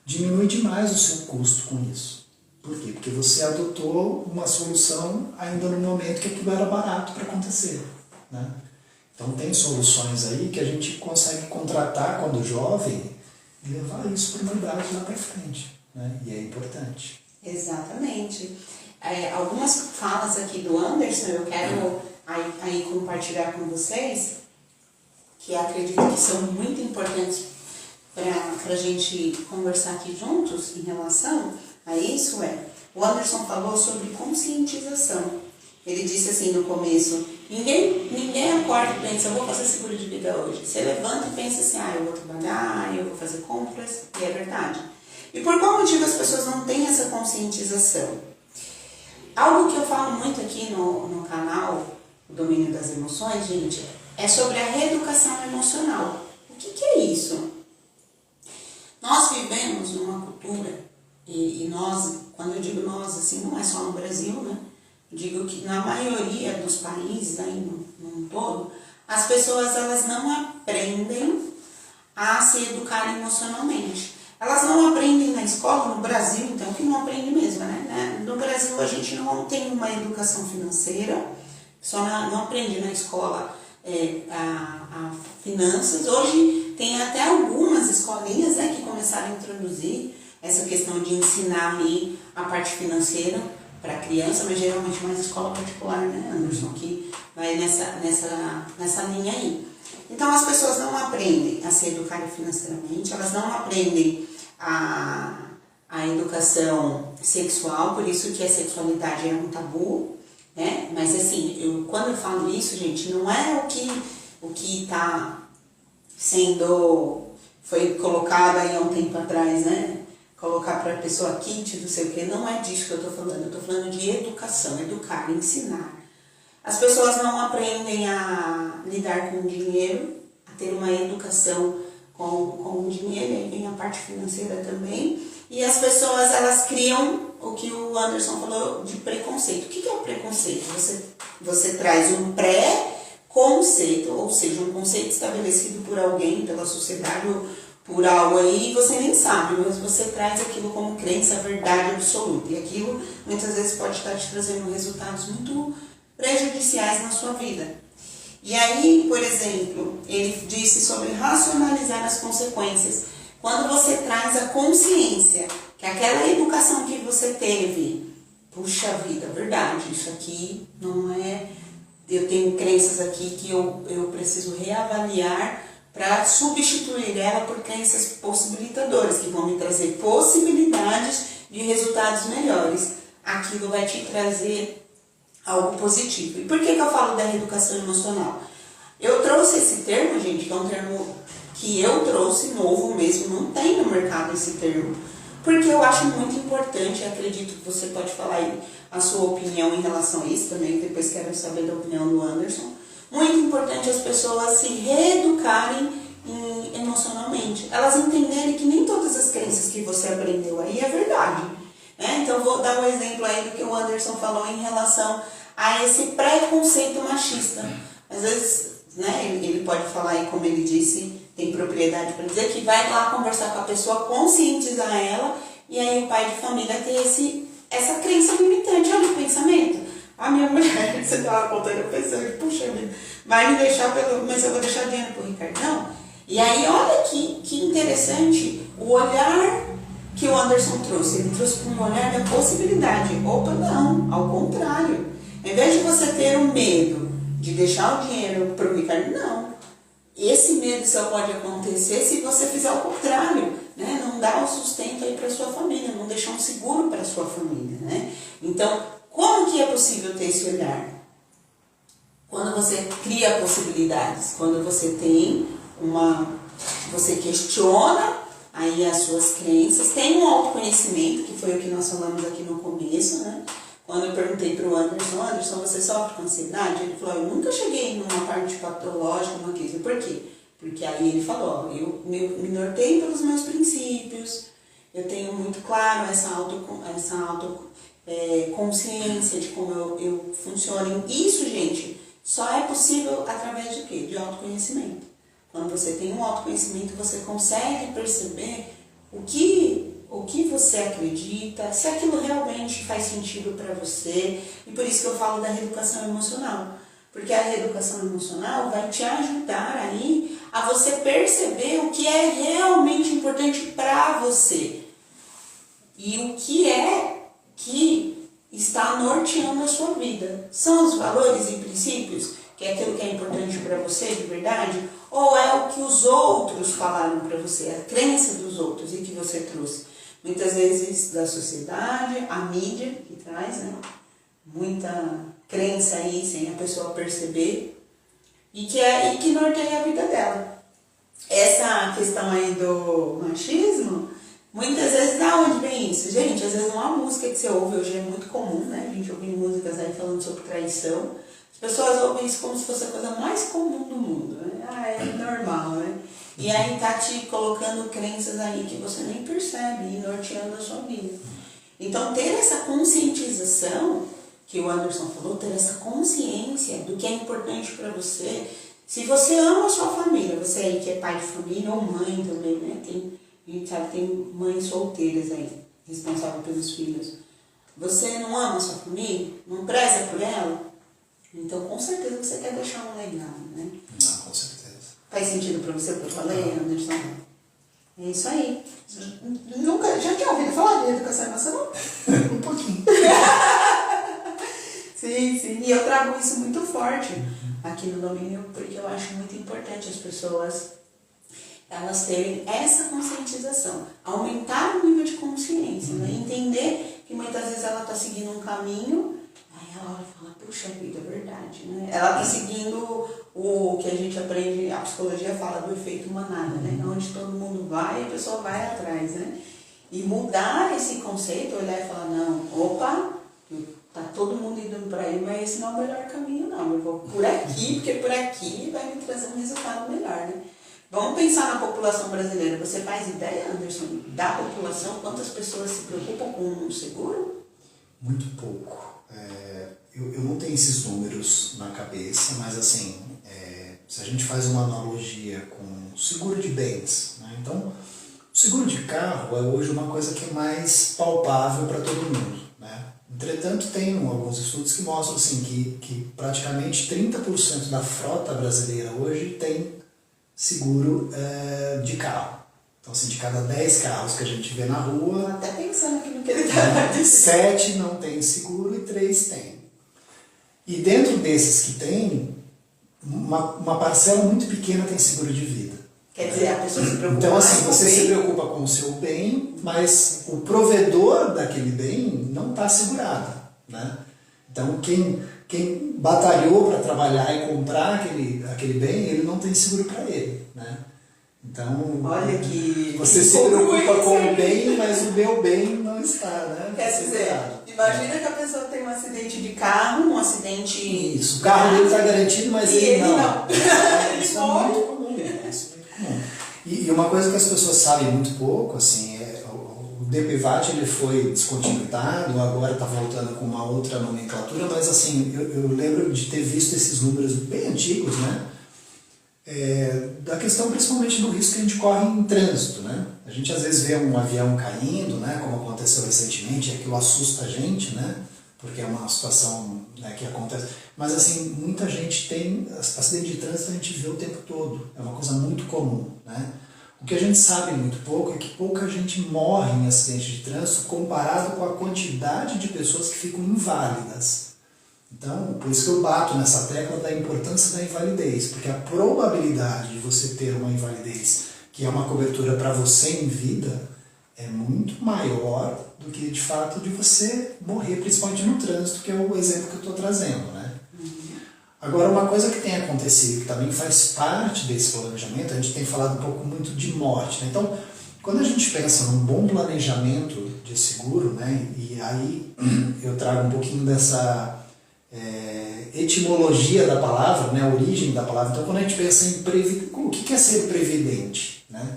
[SPEAKER 3] diminui demais o seu custo com isso. Por quê? Porque você adotou uma solução ainda no momento que aquilo era barato para acontecer, né? Então tem soluções aí que a gente consegue contratar quando jovem e levar isso para uma idade lá para frente, né? E é importante.
[SPEAKER 1] Exatamente. Algumas falas aqui do Anderson eu quero aí compartilhar com vocês, que acredito que são muito importantes para a gente conversar aqui juntos em relação a isso. O Anderson falou sobre conscientização. Ele disse assim no começo, ninguém acorda e pensa, eu vou fazer seguro de vida hoje. Você levanta e pensa assim, eu vou trabalhar, eu vou fazer compras, e é verdade. E por qual motivo as pessoas não têm essa conscientização? Algo que eu falo muito aqui no canal, o Domínio das Emoções, gente, é sobre a reeducação emocional. O que é isso? Nós vivemos numa cultura, e nós, quando eu digo nós, assim, não é só no Brasil, né? Digo que na maioria dos países, aí no todo, as pessoas elas não aprendem a se educar emocionalmente. Elas não aprendem na escola, no Brasil, então, que não aprende mesmo, né? No Brasil a gente não tem uma educação financeira, só não aprende na escola a finanças. Hoje tem até algumas escolinhas, né, que começaram a introduzir essa questão de ensinar ali a parte financeira para criança, mas geralmente mais escola particular, né, Anderson, que vai nessa linha aí. Então as pessoas não aprendem a se educar financeiramente, elas não aprendem a educação sexual, por isso que a sexualidade é um tabu, né? Mas assim, quando eu falo isso, gente, não é o que está foi colocado aí há um tempo atrás, né? Colocar para a pessoa kit, não sei o que, não é disso que eu estou falando. Eu estou falando de educação, educar, ensinar. As pessoas não aprendem a lidar com o dinheiro, a ter uma educação com o dinheiro, aí vem a parte financeira também. E as pessoas, elas criam o que o Anderson falou de preconceito. O que é o preconceito? Você traz um pré-conceito, ou seja, um conceito estabelecido por alguém, pela sociedade, ou por algo aí, e você nem sabe, mas você traz aquilo como crença, verdade absoluta. E aquilo, muitas vezes, pode estar te trazendo resultados muito prejudiciais na sua vida. E aí, por exemplo, ele disse sobre racionalizar as consequências. Quando você traz a consciência que aquela educação que você teve, puxa vida, verdade, isso aqui não é... Eu tenho crenças aqui que eu preciso reavaliar para substituir ela por crenças possibilitadoras, que vão me trazer possibilidades de resultados melhores. Aquilo vai te trazer algo positivo. E por que eu falo da reeducação emocional? Eu trouxe esse termo, gente, que é um termo que eu trouxe novo mesmo, não tem no mercado esse termo, porque eu acho muito importante, acredito que você pode falar aí a sua opinião em relação a isso também, depois quero saber da opinião do Anderson. Muito importante as pessoas se reeducarem emocionalmente, elas entenderem que nem todas as crenças que você aprendeu aí é verdade. Então vou dar um exemplo aí do que o Anderson falou em relação a esse preconceito machista. Às vezes, né, ele pode falar aí, como ele disse, tem propriedade para dizer que vai lá conversar com a pessoa, conscientizar ela, e aí o pai de família tem essa crença limitante, olha o pensamento. A minha mulher, você estava contando, eu pensando, puxa vida, vai me deixar mas eu vou deixar dinheiro pro Ricardo. Não. E aí olha que interessante o olhar que o Anderson trouxe. Ele trouxe um olhar da possibilidade. Opa, não, ao contrário. Em vez de você ter o medo de deixar o dinheiro pro Ricardo, não. Esse medo só pode acontecer se você fizer o contrário, né? Não dar o sustento aí para sua família, não deixar um seguro para sua família, né? Então, como que é possível ter esse olhar? Quando você cria possibilidades, quando você tem você questiona aí as suas crenças, tem um autoconhecimento, que foi o que nós falamos aqui no começo, né? Quando eu perguntei para o Anderson, você sofre com ansiedade? Ele falou, eu nunca cheguei numa parte patológica, uma crise. Por quê? Porque aí ele falou, eu me norteio pelos meus princípios, eu tenho muito claro essa consciência de como eu funciono. Isso, gente, só é possível através de quê? De autoconhecimento. Quando você tem um autoconhecimento, você consegue perceber o que você acredita, se aquilo realmente faz sentido para você. E por isso que eu falo da reeducação emocional. Porque a reeducação emocional vai te ajudar aí a você perceber o que é realmente importante para você. E o que é que está norteando a sua vida. São os valores e princípios, que é aquilo que é importante para você de verdade? Ou é o que os outros falaram para você, a crença dos outros e que você trouxe? Muitas vezes da sociedade, a mídia que traz, né? Muita crença aí sem a pessoa perceber e que norteia a vida dela. Essa questão aí do machismo, muitas vezes, da onde vem isso? Gente, às vezes uma música que você ouve hoje é muito comum, né? A gente ouve músicas aí falando sobre traição. As pessoas ouvem isso como se fosse a coisa mais comum do mundo, né? É normal, né? E aí tá te colocando crenças aí que você nem percebe e norteando a sua vida. Então, ter essa conscientização, que o Anderson falou, ter essa consciência do que é importante para você. Se você ama a sua família, você aí que é pai de família ou mãe também, né? A gente sabe que tem mães solteiras aí, responsáveis pelos filhos. Você não ama a sua família? Não preza por ela? Então, com certeza você quer deixar um legado, né?
[SPEAKER 3] Não, com certeza.
[SPEAKER 1] Faz sentido para você o que eu falei, Anderson? É isso aí. Já tinha ouvido falar de educação emocional?
[SPEAKER 3] Um pouquinho.
[SPEAKER 1] Sim, sim. E eu trago isso muito forte aqui no domínio, porque eu acho muito importante as pessoas elas terem essa conscientização, aumentar o nível de consciência, né? Entender que muitas vezes ela está seguindo um caminho, aí ela olha e fala, puxa vida, é verdade, né? Ela está seguindo o que a gente aprende, a psicologia fala do efeito manada, né? Onde todo mundo vai, a pessoa vai atrás, né? E mudar esse conceito, olhar e falar, não, opa, tá todo mundo indo para aí, mas esse não é o melhor caminho, não. Eu vou por aqui, porque por aqui vai me trazer um resultado melhor, né? Vamos pensar na população brasileira. Você faz ideia, Anderson, da população? Quantas pessoas se preocupam com um seguro?
[SPEAKER 3] Muito pouco. Eu não tenho esses números na cabeça, mas assim, se a gente faz uma analogia com o seguro de bens, né? Então, o seguro de carro é hoje uma coisa que é mais palpável para todo mundo, né? Entretanto, tem alguns estudos que mostram assim, que praticamente 30% da frota brasileira hoje tem seguro de carro. Então, assim, de cada 10 carros que a gente vê na rua,
[SPEAKER 1] até pensando aqui no que ele está dizendo,
[SPEAKER 3] 7 não tem seguro e 3 tem. E dentro desses que tem, uma parcela muito pequena tem seguro de vida.
[SPEAKER 1] Quer dizer, a pessoa se preocupa
[SPEAKER 3] então, assim,
[SPEAKER 1] mais com o
[SPEAKER 3] você
[SPEAKER 1] bem.
[SPEAKER 3] se preocupa com o seu bem, mas o provedor daquele bem não está segurado, né? Então, quem batalhou para trabalhar e comprar aquele bem, ele não tem seguro para ele, né? Então,
[SPEAKER 1] olha que
[SPEAKER 3] você se preocupa com o bem, mas o meu bem não está, né?
[SPEAKER 1] Quer dizer, imagina que a pessoa tem um acidente de carro, um acidente...
[SPEAKER 3] Isso, o carro dele está garantido, mas
[SPEAKER 1] e ele não.
[SPEAKER 3] Isso é muito comum. E uma coisa que as pessoas sabem muito pouco, assim, o DPVAT ele foi descontinuado, agora está voltando com uma outra nomenclatura, mas assim, eu lembro de ter visto esses números bem antigos, né? Da questão principalmente do risco que a gente corre em trânsito, né? A gente às vezes vê um avião caindo, né, como aconteceu recentemente, e aquilo assusta a gente, né? Porque é uma situação, né, que acontece. Mas assim, muita gente tem acidente de trânsito, a gente vê o tempo todo. É uma coisa muito comum, né? O que a gente sabe muito pouco é que pouca gente morre em acidente de trânsito comparado com a quantidade de pessoas que ficam inválidas. Então, por isso que eu bato nessa tecla da importância da invalidez, porque a probabilidade de você ter uma invalidez que é uma cobertura para você em vida é muito maior do que, de fato, de você morrer, principalmente no trânsito, que é o exemplo que eu estou trazendo, né? Agora, uma coisa que tem acontecido, que também faz parte desse planejamento, a gente tem falado um pouco muito de morte, né? Então, quando a gente pensa num bom planejamento de seguro, né, e aí eu trago um pouquinho dessa etimologia da palavra, né, a origem da palavra. Então, quando a gente pensa em o que é ser previdente, né?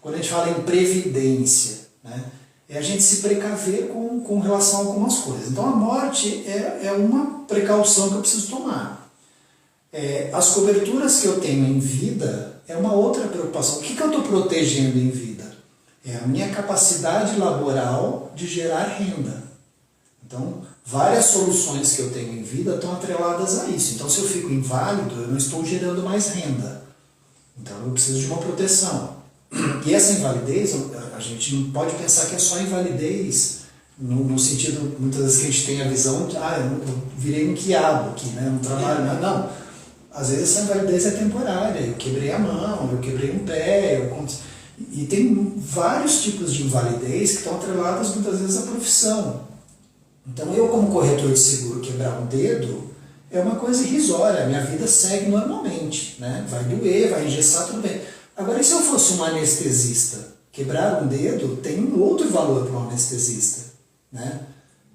[SPEAKER 3] Quando a gente fala em previdência, né, é a gente se precaver com relação a algumas coisas. Então, a morte é uma precaução que eu preciso tomar. As coberturas que eu tenho em vida é uma outra preocupação. O que eu estou protegendo em vida? É a minha capacidade laboral de gerar renda. Então, várias soluções que eu tenho em vida estão atreladas a isso. Então, se eu fico inválido, eu não estou gerando mais renda. Então, eu preciso de uma proteção. E essa invalidez, a gente não pode pensar que é só invalidez no sentido, muitas vezes, que a gente tem a visão de eu virei um quiabo aqui, né? Não trabalho, não. Às vezes essa invalidez é temporária. Eu quebrei a mão, eu quebrei um pé, e tem vários tipos de invalidez que estão atreladas muitas vezes à profissão. Então, eu como corretor de seguro quebrar um dedo é uma coisa irrisória, a minha vida segue normalmente, né? Vai doer, vai engessar, tudo bem. Agora, e se eu fosse um anestesista? Quebrar um dedo tem um outro valor para um anestesista, né?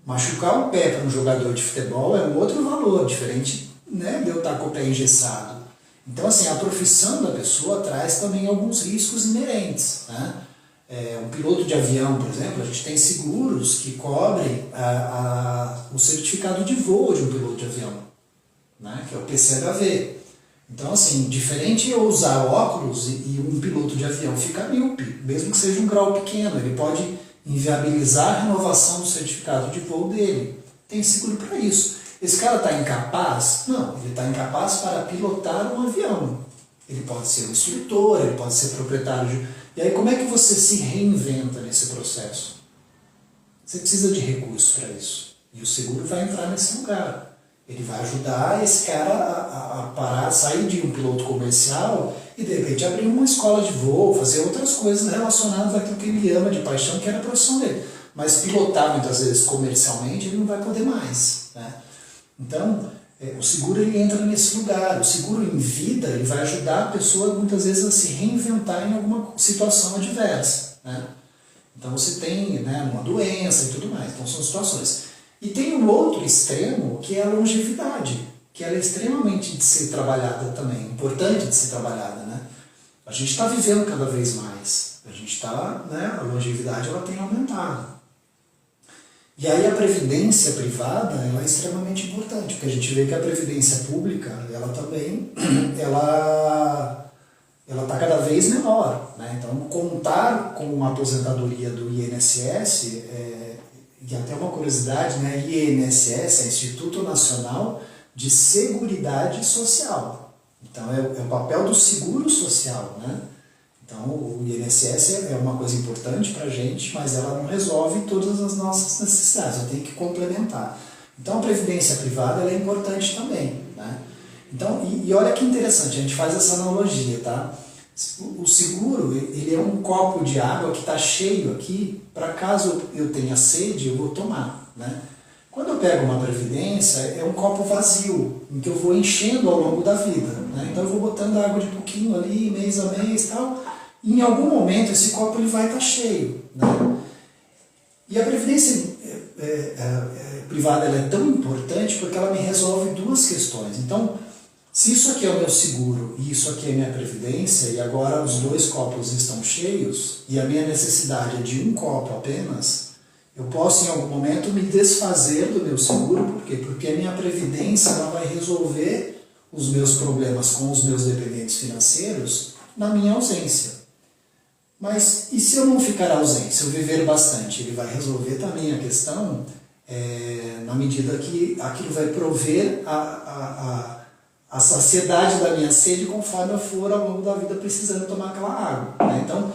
[SPEAKER 3] Machucar o pé para um jogador de futebol é um outro valor, diferente, né, de eu estar com o pé engessado. Então, assim, a profissão da pessoa traz também alguns riscos inerentes, né? Um piloto de avião, por exemplo, a gente tem seguros que cobrem o certificado de voo de um piloto de avião, né, que é o PCHV. Então, assim, diferente eu usar óculos e um piloto de avião ficar míope, mesmo que seja um grau pequeno, ele pode inviabilizar a renovação do certificado de voo dele. Tem seguro para isso. Esse cara está incapaz? Não, ele está incapaz para pilotar um avião. Ele pode ser um instrutor, ele pode ser proprietário de... E aí, como é que você se reinventa nesse processo? Você precisa de recursos para isso. E o seguro vai entrar nesse lugar. Ele vai ajudar esse cara a parar, sair de um piloto comercial e de repente abrir uma escola de voo, fazer outras coisas relacionadas àquilo que ele ama de paixão, que era a profissão dele. Mas pilotar muitas vezes comercialmente ele não vai poder mais, né? Então, o seguro ele entra nesse lugar. O seguro em vida ele vai ajudar a pessoa muitas vezes a se reinventar em alguma situação adversa, né? Então você tem, né, uma doença e tudo mais. Então são situações. E tem um outro extremo que é a longevidade, que ela é extremamente de ser trabalhada também, importante de ser trabalhada, né? A gente está vivendo cada vez mais. A gente está, né, a longevidade ela tem aumentado. E aí a previdência privada ela é extremamente importante, porque a gente vê que a previdência pública, ela também, ela está cada vez menor, né? Então, contar com uma aposentadoria do INSS, e até uma curiosidade, né? INSS é Instituto Nacional de Seguridade Social. Então, é o papel do seguro social, né? Então, o INSS é uma coisa importante para a gente, mas ela não resolve todas as nossas necessidades, ela tem que complementar. Então, a previdência privada ela é importante também, né? Então, e olha que interessante, a gente faz essa analogia, tá? O seguro, ele é um copo de água que está cheio aqui, para caso eu tenha sede, eu vou tomar, né? Quando eu pego uma previdência, é um copo vazio, em que eu vou enchendo ao longo da vida, né? Então eu vou botando água de pouquinho ali, mês a mês e tal, e em algum momento esse copo ele vai estar cheio, né? E a previdência privada ela é tão importante porque ela me resolve duas questões. Então, se isso aqui é o meu seguro e isso aqui é a minha previdência, e agora os dois copos estão cheios, e a minha necessidade é de um copo apenas, eu posso em algum momento me desfazer do meu seguro. Por quê? Porque a minha previdência ela vai resolver os meus problemas com os meus dependentes financeiros na minha ausência. Mas e se eu não ficar ausente, se eu viver bastante, ele vai resolver também a questão na medida que aquilo vai prover a saciedade da minha sede conforme eu for ao longo da vida precisando tomar aquela água, né? Então,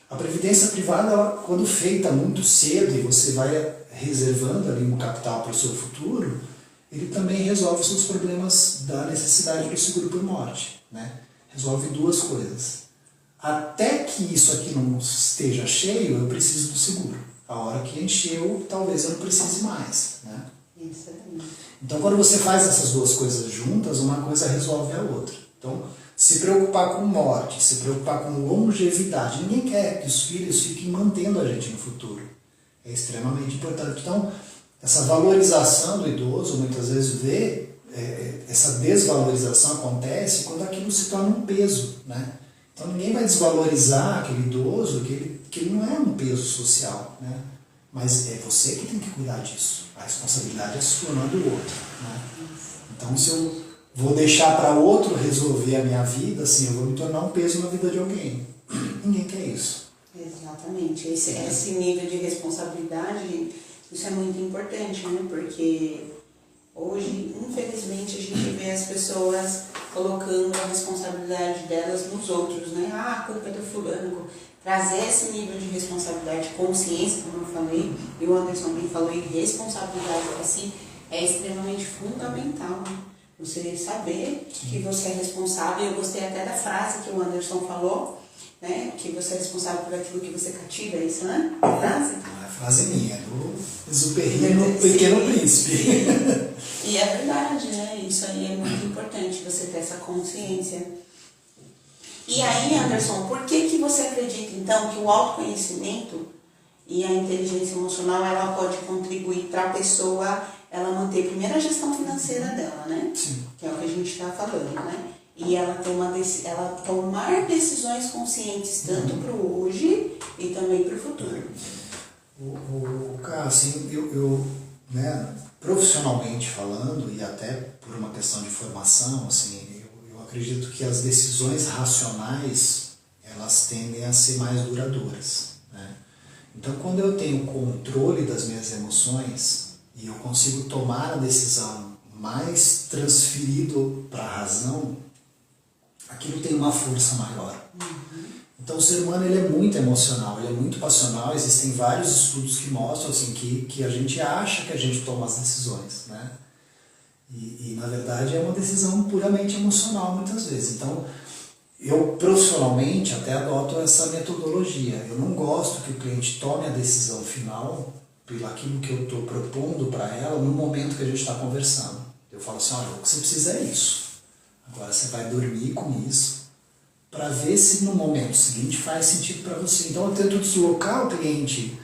[SPEAKER 3] a previdência privada, ela, quando feita muito cedo e você vai reservando ali um capital para o seu futuro, ele também resolve os seus problemas da necessidade do seguro por morte, né? Resolve duas coisas. Até que isso aqui não esteja cheio, eu preciso do seguro. A hora que encheu, talvez eu não precise mais, né?
[SPEAKER 1] Isso aí.
[SPEAKER 3] Então, quando você faz essas duas coisas juntas, uma coisa resolve a outra. Então, se preocupar com morte, se preocupar com longevidade. Ninguém quer que os filhos fiquem mantendo a gente no futuro. É extremamente importante. Então, essa valorização do idoso, muitas vezes essa desvalorização acontece quando aquilo se torna um peso, né? Então, ninguém vai desvalorizar aquele idoso, que ele não é um peso social, né? Mas é você que tem que cuidar disso. A responsabilidade é sua, não é do outro, né? Então, se eu vou deixar para outro resolver a minha vida, assim, eu vou me tornar um peso na vida de alguém. Ninguém quer isso.
[SPEAKER 1] Exatamente. Esse nível de responsabilidade, isso é muito importante, né? Porque hoje, infelizmente, a gente vê as pessoas colocando a responsabilidade delas nos outros, né? Ah, a culpa é do fulano. Trazer esse nível de responsabilidade, consciência, como eu falei, e o Anderson bem falou, e responsabilidade para si, é extremamente fundamental, né? Você saber que você é responsável. Eu gostei até da frase que o Anderson falou, né? Que você é responsável por aquilo que você cativa, é isso, né? A frase?
[SPEAKER 3] Não é frase minha, é do Exupéry no Pequeno Príncipe.
[SPEAKER 1] E é verdade, né? Isso aí é muito importante, você ter essa consciência. E aí, Anderson, por que você acredita, então, que o autoconhecimento e a inteligência emocional, ela pode contribuir para a pessoa, ela manter primeiro a gestão financeira dela, né?
[SPEAKER 3] Sim.
[SPEAKER 1] Que é o que a gente está falando, né? E ela tomar decisões conscientes tanto para o hoje e também para o futuro.
[SPEAKER 3] Assim, eu né, profissionalmente falando, e até por uma questão de formação, assim, eu acredito que as decisões racionais, elas tendem a ser mais duradouras, né? Então, quando eu tenho controle das minhas emoções e eu consigo tomar a decisão mais transferido para a razão, aquilo tem uma força maior. Então, o ser humano ele é muito emocional, ele é muito passional. Existem vários estudos que mostram assim, que a gente acha que a gente toma as decisões, né? E na verdade é uma decisão puramente emocional muitas vezes. Então, eu profissionalmente até adoto essa metodologia. Eu não gosto que o cliente tome a decisão final pelo aquilo que eu estou propondo para ela no momento que a gente está conversando. Eu falo assim, olha, o que você precisa é isso. Agora você vai dormir com isso para ver se no momento seguinte faz sentido para você. Então eu tento deslocar o cliente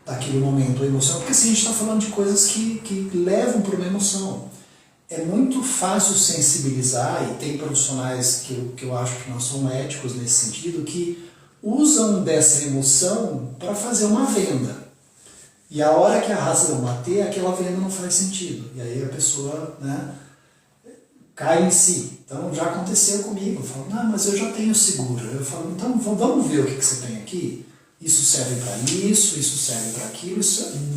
[SPEAKER 3] daquele momento emocional, porque assim, a gente está falando de coisas que levam para uma emoção. É muito fácil sensibilizar, e tem profissionais que eu acho que não são éticos nesse sentido, que usam dessa emoção para fazer uma venda. E a hora que a razão bater, aquela venda não faz sentido. E aí a pessoa, né, cai em si. Então já aconteceu comigo. Eu falo, não, mas eu já tenho seguro. Eu falo, então vamos ver o que você tem aqui? Isso serve para isso serve para aquilo.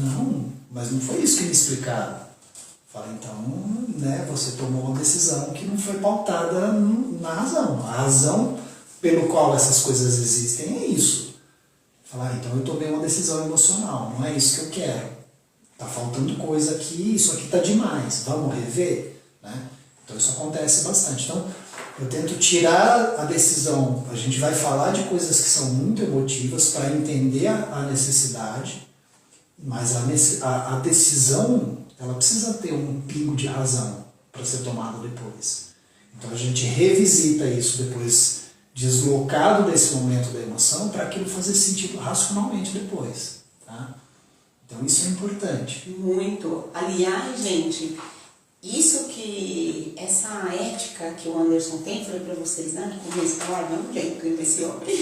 [SPEAKER 3] Não, mas não foi isso que me explicaram. Fala, então, né, você tomou uma decisão que não foi pautada na razão. A razão pelo qual essas coisas existem é isso. Fala, então eu tomei uma decisão emocional, não é isso que eu quero. Tá faltando coisa aqui, isso aqui tá demais, vamos rever? Né? Então isso acontece bastante. Então eu tento tirar a decisão, a gente vai falar de coisas que são muito emotivas para entender a necessidade, mas a decisão, ela precisa ter um pingo de razão para ser tomada depois. Então a gente revisita isso depois, deslocado desse momento da emoção, para aquilo fazer sentido racionalmente depois. Tá? Então isso é importante.
[SPEAKER 1] Muito. Aliás, gente, essa ética que o Anderson tem, falei para vocês, né, no começo, não, gente, esse homem,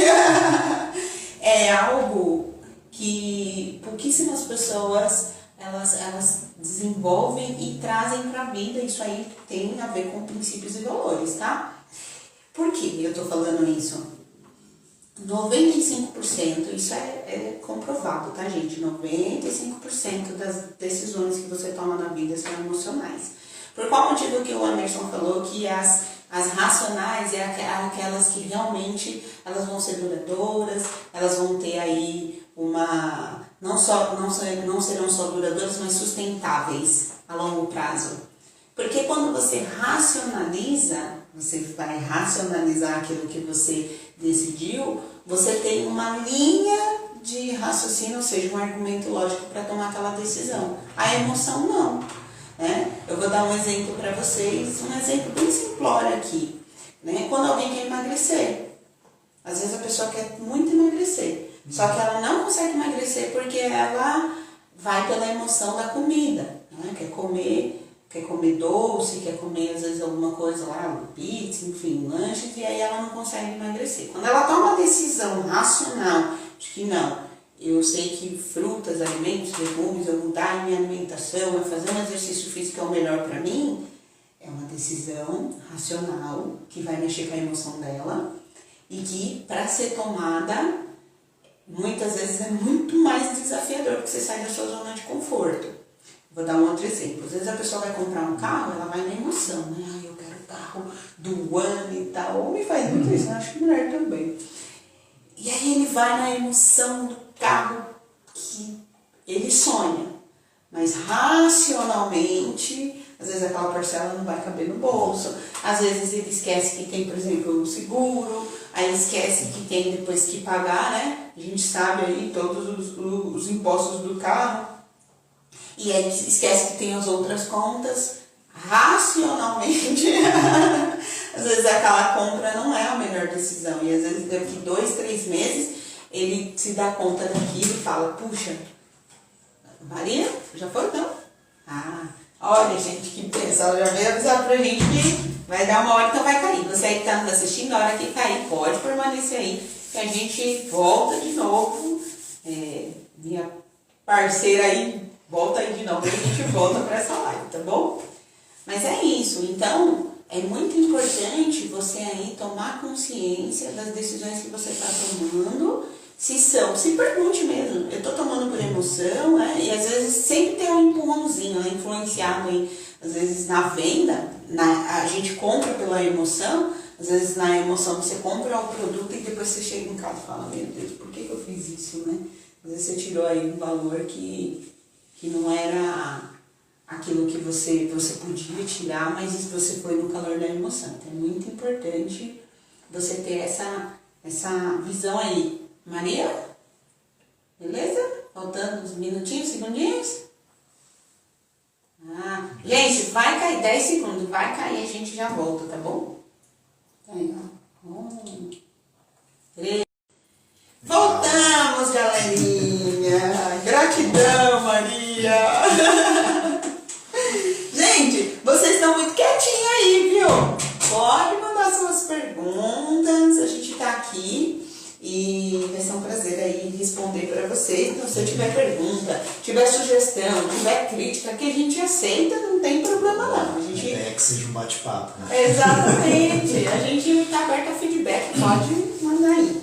[SPEAKER 1] é algo que pouquíssimas pessoas elas desenvolvem e trazem para a vida. Isso aí tem a ver com princípios e valores, tá? Por que eu estou falando isso? 95%, isso é comprovado, tá, gente? 95% das decisões que você toma na vida são emocionais. Por qual motivo que o Anderson falou que as racionais é aquelas que realmente elas vão ser duradouras, elas vão ter aí não serão só duradouras, mas sustentáveis a longo prazo. Porque quando você racionaliza, você vai racionalizar aquilo que você decidiu, você tem uma linha de raciocínio, ou seja, um argumento lógico para tomar aquela decisão. A emoção não. Né? Eu vou dar um exemplo para vocês, um exemplo bem simplório aqui. Né? Quando alguém quer emagrecer, às vezes a pessoa quer muito emagrecer, só que ela não consegue emagrecer porque ela vai pela emoção da comida. Né? Quer comer doce, quer comer às vezes alguma coisa lá, pizza, enfim, lanches, e aí ela não consegue emagrecer. Quando ela toma uma decisão racional de que não, eu sei que frutas, alimentos, legumes, eu mudar a minha alimentação, eu fazer um exercício físico é o melhor para mim, é uma decisão racional que vai mexer com a emoção dela e que, para ser tomada, muitas vezes é muito mais desafiador, porque você sai da sua zona de conforto. Vou dar um outro exemplo. Às vezes a pessoa vai comprar um carro, ela vai na emoção, né? Ah, eu quero o carro do ano e tal. O homem faz muito isso, né? Acho que mulher também. E aí ele vai na emoção do carro que ele sonha. Mas racionalmente, às vezes aquela parcela não vai caber no bolso. Às vezes ele esquece que tem, por exemplo, o seguro. Aí esquece que tem depois que pagar, né? A gente sabe aí todos os impostos do carro. E aí esquece que tem as outras contas. Racionalmente, às vezes aquela compra não é a melhor decisão. E às vezes daqui 2, 3 meses ele se dá conta daquilo e fala, puxa, Maria, já foi não? Ah, olha gente, que pessoal, já veio avisar pra gente que vai dar uma hora que vai cair. Você aí que tá nos assistindo, a hora que cair, pode permanecer aí, que a gente volta de novo. Minha parceira aí, volta aí de novo, e a gente volta para essa live, tá bom? Mas é isso, então é muito importante você aí tomar consciência das decisões que você está tomando, se pergunte mesmo, eu estou tomando por emoção, né? E às vezes sempre tem um empurrãozinho, né? Influenciado aí, às vezes na venda, a gente compra pela emoção, às vezes na emoção você compra o produto e depois você chega em casa e fala, meu Deus, por que eu fiz isso, né? Às vezes você tirou aí um valor que não era aquilo que você podia tirar, mas você foi no calor da emoção. Então é muito importante você ter essa visão aí. Maria? Beleza? Faltando uns minutinhos, segundinhos? Gente, vai cair 10 segundos, vai cair, a gente já volta, tá bom? Aí, ó. 1, 3. Voltamos, galerinha! Gratidão, Maria! Gente, vocês estão muito quietinhos aí, viu? Pode mandar suas perguntas, a gente tá aqui e vai ser um prazer aí responder para vocês. Então, se eu tiver pergunta, tiver sugestão, tiver crítica, que a gente aceita, não tem problema não. A gente...
[SPEAKER 3] que seja um bate-papo, né?
[SPEAKER 1] Exatamente, a gente está aberto a feedback, pode mandar aí.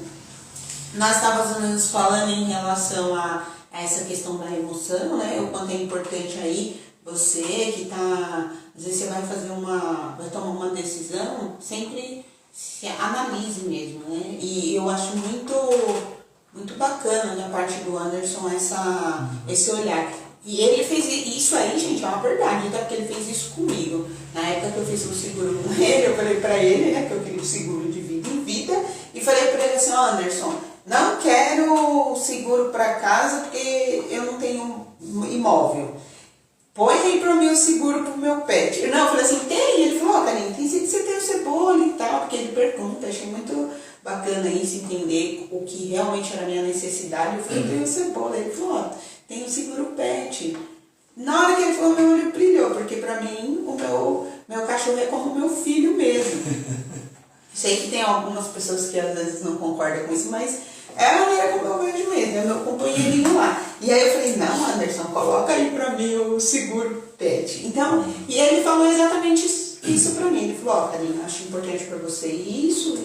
[SPEAKER 1] Nós estávamos falando em relação a essa questão da emoção, né? O quanto é importante aí você que está, às vezes você vai tomar uma decisão, sempre se analise mesmo, né? E eu acho muito bacana da parte do Anderson esse olhar. E ele fez isso aí, gente, é uma verdade, até porque ele fez isso comigo. Na época que eu fiz o seguro com ele, eu falei pra ele, né, que eu queria o seguro de vida em vida, e falei pra ele assim, Anderson, não quero seguro pra casa porque eu não tenho imóvel. Põe aí pra mim o seguro pro meu pet. Não, eu falei assim, tem? Ele falou, Karine, tem que você tem o Cebola e tal, porque ele pergunta, achei muito bacana isso, entender o que realmente era a minha necessidade. Eu falei, tem o Cebola. Ele falou, tem o seguro pet. Na hora que ele falou, meu olho brilhou, porque pra mim o meu cachorro é como meu filho mesmo. Sei que tem algumas pessoas que às vezes não concordam com isso, mas é a maneira como eu vejo mesmo, é meu companheirinho lá. E aí eu falei, não, Anderson, coloca aí pra mim o seguro pet. Então, e ele falou exatamente isso pra mim. Ele falou, Karine, acho importante pra você isso.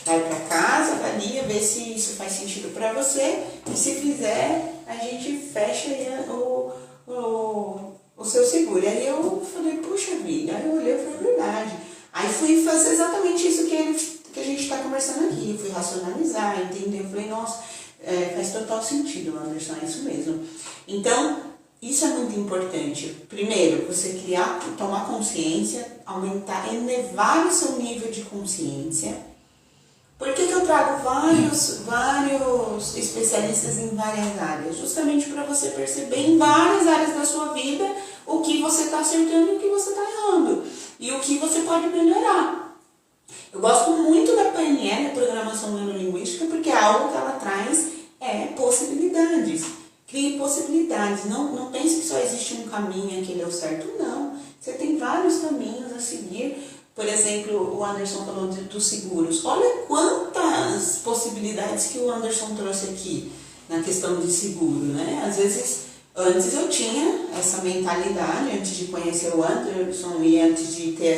[SPEAKER 1] Vai pra casa, avalia, vê se isso faz sentido pra você. E se fizer, a gente fecha aí o seu seguro. E aí eu falei, puxa vida, aí eu olhei e falei, verdade. Aí fui fazer exatamente isso que a gente está conversando aqui. Fui racionalizar, entender. Eu falei, nossa, faz total sentido, Anderson, é isso mesmo. Então, isso é muito importante. Primeiro, você tomar consciência, aumentar, elevar o seu nível de consciência. Por que eu trago vários especialistas em várias áreas? Justamente para você perceber em várias áreas da sua vida o que você está acertando e o que você está errando. E o que você pode melhorar. Eu gosto muito da PNL, a Programação Neurolinguística, porque algo que ela traz é possibilidades. Crie possibilidades. Não pense que só existe um caminho, aquele é o certo. Não. Você tem vários caminhos a seguir. Por exemplo, o Anderson falou dos seguros. Olha quantas possibilidades que o Anderson trouxe aqui na questão de seguro, né? Às vezes, antes eu tinha essa mentalidade, antes de conhecer o Anderson e antes de ter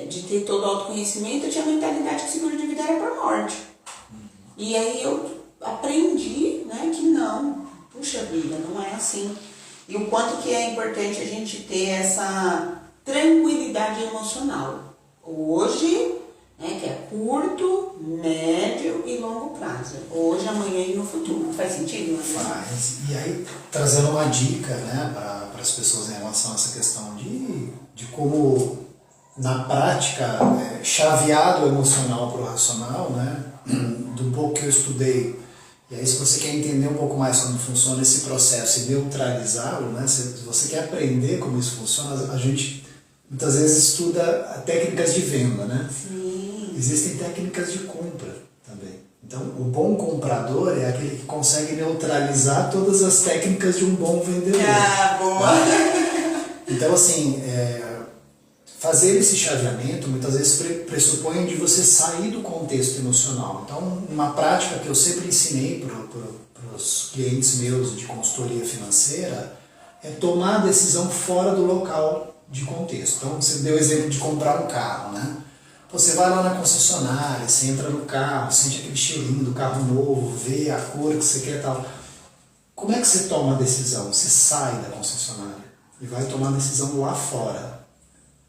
[SPEAKER 1] de ter todo o autoconhecimento, eu tinha a mentalidade que seguro de vida era para morte. E aí eu aprendi, né, que não, puxa vida, não é assim. E o quanto que é importante a gente ter essa tranquilidade emocional. Hoje, né, que é curto, médio e longo prazo. Hoje, amanhã e no futuro. Faz sentido?
[SPEAKER 3] Faz. E aí, trazendo uma dica, né, para as pessoas em relação a essa questão de como, na prática, chavear o emocional para o racional, né, do pouco que eu estudei. E aí, se você quer entender um pouco mais como funciona esse processo e neutralizá-lo, né, se você quer aprender como isso funciona, a gente muitas vezes estuda técnicas de venda, né?
[SPEAKER 1] Sim.
[SPEAKER 3] Existem técnicas de compra também. Então, o bom comprador é aquele que consegue neutralizar todas as técnicas de um bom vendedor.
[SPEAKER 1] Ah, boa!
[SPEAKER 3] Então, assim, fazer esse chaveamento muitas vezes pressupõe de você sair do contexto emocional. Então, uma prática que eu sempre ensinei para os clientes meus de consultoria financeira é tomar a decisão fora do local de contexto. Então, você deu o exemplo de comprar um carro, né? Você vai lá na concessionária, você entra no carro, sente aquele cheirinho do carro novo, vê a cor que você quer e tal. Como é que você toma a decisão? Você sai da concessionária e vai tomar a decisão lá fora,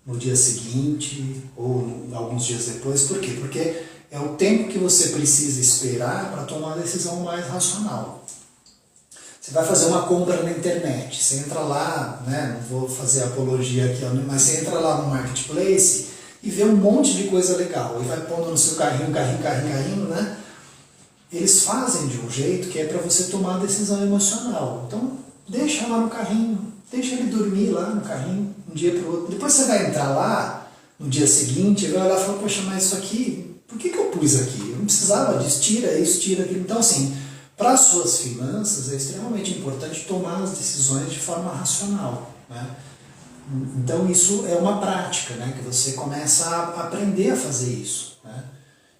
[SPEAKER 3] no dia seguinte ou alguns dias depois. Por quê? Porque é o tempo que você precisa esperar para tomar a decisão mais racional. Você vai fazer uma compra na internet, você entra lá, né, não vou fazer apologia aqui, mas você entra lá no marketplace e vê um monte de coisa legal, e vai pondo no seu carrinho, né? Eles fazem de um jeito que é para você tomar a decisão emocional. Então, deixa lá no carrinho, deixa ele dormir lá no carrinho, um dia para o outro. Depois você vai entrar lá, no dia seguinte, vai olhar e falar, poxa, mas isso aqui, por que eu pus aqui? Eu não precisava disso, tira isso, tira aquilo. Então, assim, para as suas finanças é extremamente importante tomar as decisões de forma racional, né? Então isso é uma prática, né? Que você começa a aprender a fazer isso, né?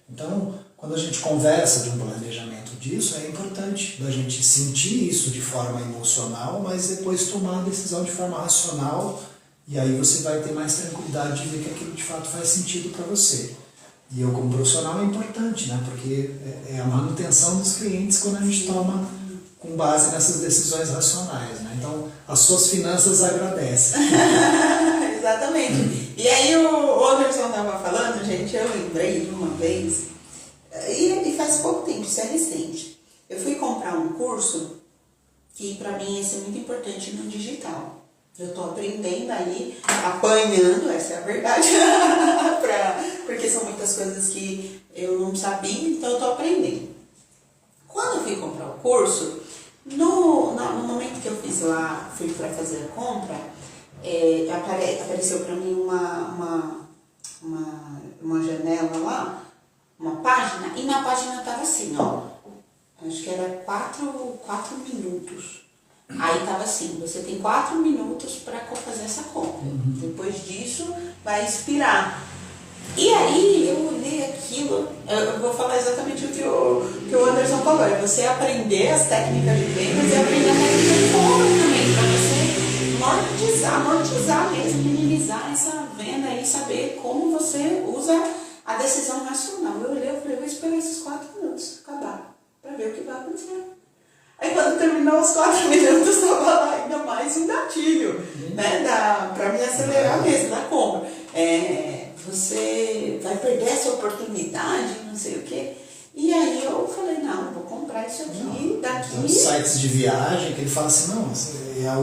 [SPEAKER 3] Então, quando a gente conversa de um planejamento disso, é importante da gente sentir isso de forma emocional, mas depois tomar a decisão de forma racional, e aí você vai ter mais tranquilidade de ver que aquilo de fato faz sentido para você. E eu como profissional é importante, né? Porque é a manutenção dos clientes quando a gente toma com base nessas decisões racionais, né? Então, as suas finanças agradecem.
[SPEAKER 1] Exatamente. E aí o Anderson estava falando, gente, eu lembrei de uma vez, e faz pouco tempo, isso é recente. Eu fui comprar um curso que para mim ia ser muito importante no digital. Eu estou aprendendo aí, apanhando, essa é a verdade, porque são muitas coisas que eu não sabia, então eu estou aprendendo. Quando eu fui comprar o curso, no momento que eu fiz lá, fui para fazer a compra, apareceu para mim uma janela lá, uma página, e na página estava assim, ó, acho que era 4 minutos. Aí estava assim, você tem 4 minutos para fazer essa compra. Depois disso, vai expirar. E aí eu olhei aquilo, eu vou falar exatamente o que o Anderson falou, é você aprender as técnicas de vendas e aprender a técnica de compra também, para você amortizar mesmo, minimizar essa venda e saber como você usa a decisão racional. Eu olhei e falei, vou esperar esses 4 minutos acabar, para ver o que vai acontecer. Aí quando terminou os 4 minutos, estava lá ainda mais um gatilho, né, para me acelerar mesmo da compra. Você vai perder essa oportunidade, não sei o quê. E aí eu falei, não, vou comprar isso aqui, daqui...
[SPEAKER 3] Tem uns sites de viagem que ele fala assim, não, é a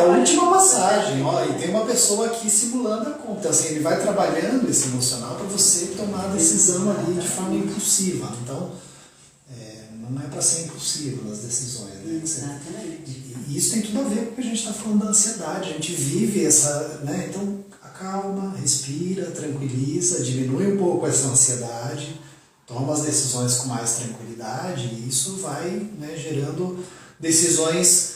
[SPEAKER 3] última passagem, ó, e tem uma pessoa aqui simulando a compra. Então, assim, ele vai trabalhando esse emocional para você tomar a decisão ali de forma impulsiva. Então, não é para ser impulsivo nas decisões, né?
[SPEAKER 1] Exatamente.
[SPEAKER 3] E isso tem tudo a ver com o que a gente está falando da ansiedade. A gente vive essa, né? Então, acalma, respira, tranquiliza, diminui um pouco essa ansiedade, toma as decisões com mais tranquilidade, e isso vai, né, gerando decisões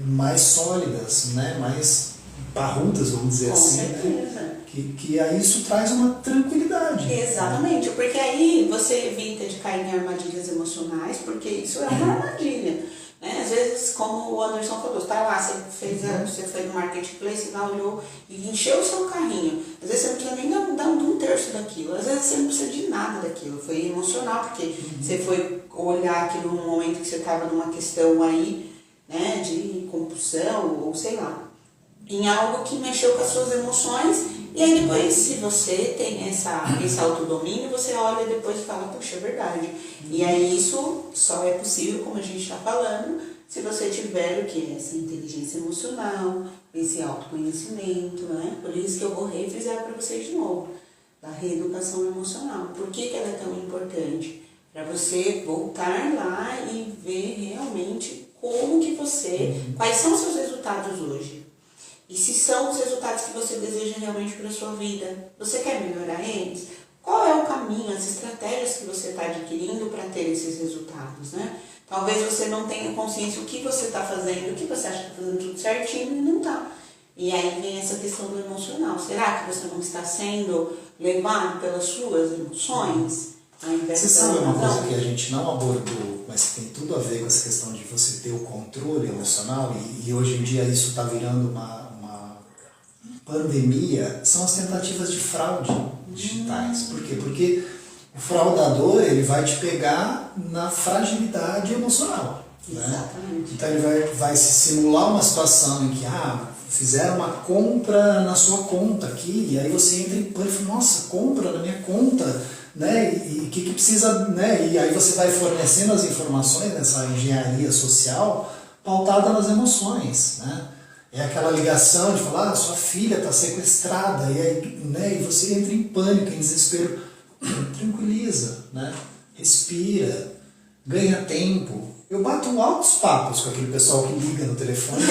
[SPEAKER 3] mais sólidas, né? Mais parrudas, vamos dizer
[SPEAKER 1] Com
[SPEAKER 3] assim.
[SPEAKER 1] certeza.
[SPEAKER 3] Né? Que aí isso traz uma tranquilidade.
[SPEAKER 1] Exatamente, porque aí você evita de cair em armadilhas emocionais, porque isso é uma armadilha. Né? Às vezes, como o Anderson falou, você está lá, você foi no marketplace, lá olhou e encheu o seu carrinho. Às vezes você não precisa nem dar um terço daquilo, às vezes você não precisa de nada daquilo. Foi emocional, porque você foi olhar aquilo num momento que você estava numa questão aí, né, de compulsão, ou sei lá, em algo que mexeu com as suas emoções. E aí depois, se você tem esse autodomínio, você olha depois e fala, puxa, é verdade. E aí isso só é possível, como a gente está falando, se você tiver o que? Essa inteligência emocional, esse autoconhecimento, né? Por isso que eu vou refrisar para vocês de novo, da reeducação emocional. Por que ela é tão importante? Para você voltar lá e ver realmente como que quais são os seus resultados hoje. E se são os resultados que você deseja realmente para a sua vida, você quer melhorar eles? Qual é o caminho, as estratégias que você está adquirindo para ter esses resultados, né? Talvez você não tenha consciência do que você está fazendo, o que você acha que está fazendo tudo certinho e não está. E aí vem essa questão do emocional. Será que você não está sendo levado pelas suas emoções?
[SPEAKER 3] Você sabe uma coisa que a gente não abordou, mas que tem tudo a ver com essa questão de você ter o controle emocional, e hoje em dia isso está virando uma pandemia, são as tentativas de fraude digitais. Por quê? Porque o fraudador, ele vai te pegar na fragilidade emocional.
[SPEAKER 1] Exatamente.
[SPEAKER 3] Né? Então ele vai se simular uma situação em que fizeram uma compra na sua conta aqui, e aí você entra em pânico, nossa, compra na minha conta, né? E o que precisa, né? E aí você vai fornecendo as informações nessa engenharia social pautada nas emoções, né? É aquela ligação de falar, sua filha está sequestrada, e aí, né? E você entra em pânico, em desespero. Tranquiliza, né? Respira, ganha tempo. Eu bato altos papos com aquele pessoal que liga no telefone.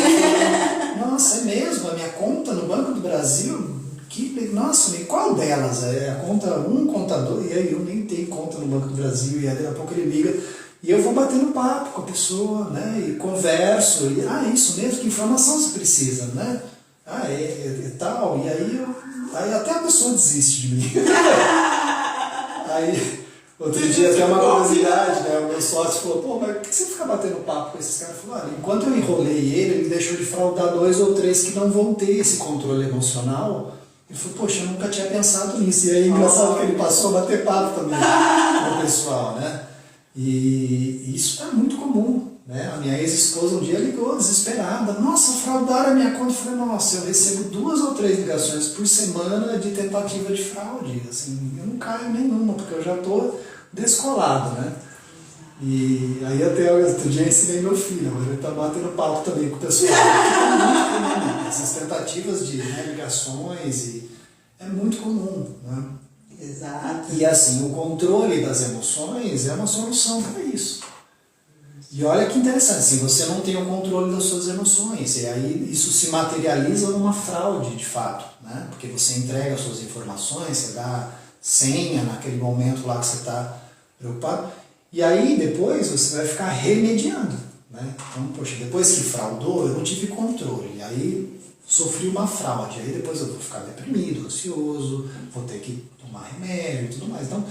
[SPEAKER 3] Nossa, é mesmo? A minha conta no Banco do Brasil? Nossa, qual delas? É a conta 1, conta 2? E aí eu nem tenho conta no Banco do Brasil. E aí daqui a pouco ele liga. E eu vou batendo papo com a pessoa, né? E converso. E, isso mesmo? Que informação você precisa, né? É tal. E aí até a pessoa desiste de mim. Aí, outro dia até uma curiosidade, né? O meu sócio falou, pô, mas por que você fica batendo papo com esses caras? Eu falei, enquanto eu enrolei ele me deixou de fraudar 2 ou 3 que não vão ter esse controle emocional. Ele falou, poxa, eu nunca tinha pensado nisso. E aí é engraçado que ele passou a bater papo também com o pessoal, né? E isso é muito comum, né? A minha ex-esposa um dia ligou desesperada, nossa, fraudaram a minha conta. Eu falei, nossa, eu recebo 2 ou 3 ligações por semana de tentativa de fraude, assim, eu não caio nenhuma, porque eu já estou descolado, né? E aí até outro dia eu ensinei meu filho, agora ele está batendo papo também com o pessoal. É muito comum, essas tentativas de ligações, e é muito comum, né?
[SPEAKER 1] Exato.
[SPEAKER 3] E assim, o controle das emoções é uma solução para isso. E olha que interessante, assim, você não tem o controle das suas emoções, e aí isso se materializa numa fraude, de fato, né? Porque você entrega as suas informações, você dá senha naquele momento lá que você está preocupado, e aí depois você vai ficar remediando, né? Então, poxa, depois que fraudou, eu não tive controle, e aí sofri uma fraude, aí depois eu vou ficar deprimido, ansioso, vou ter que tomar remédio e tudo mais. Então,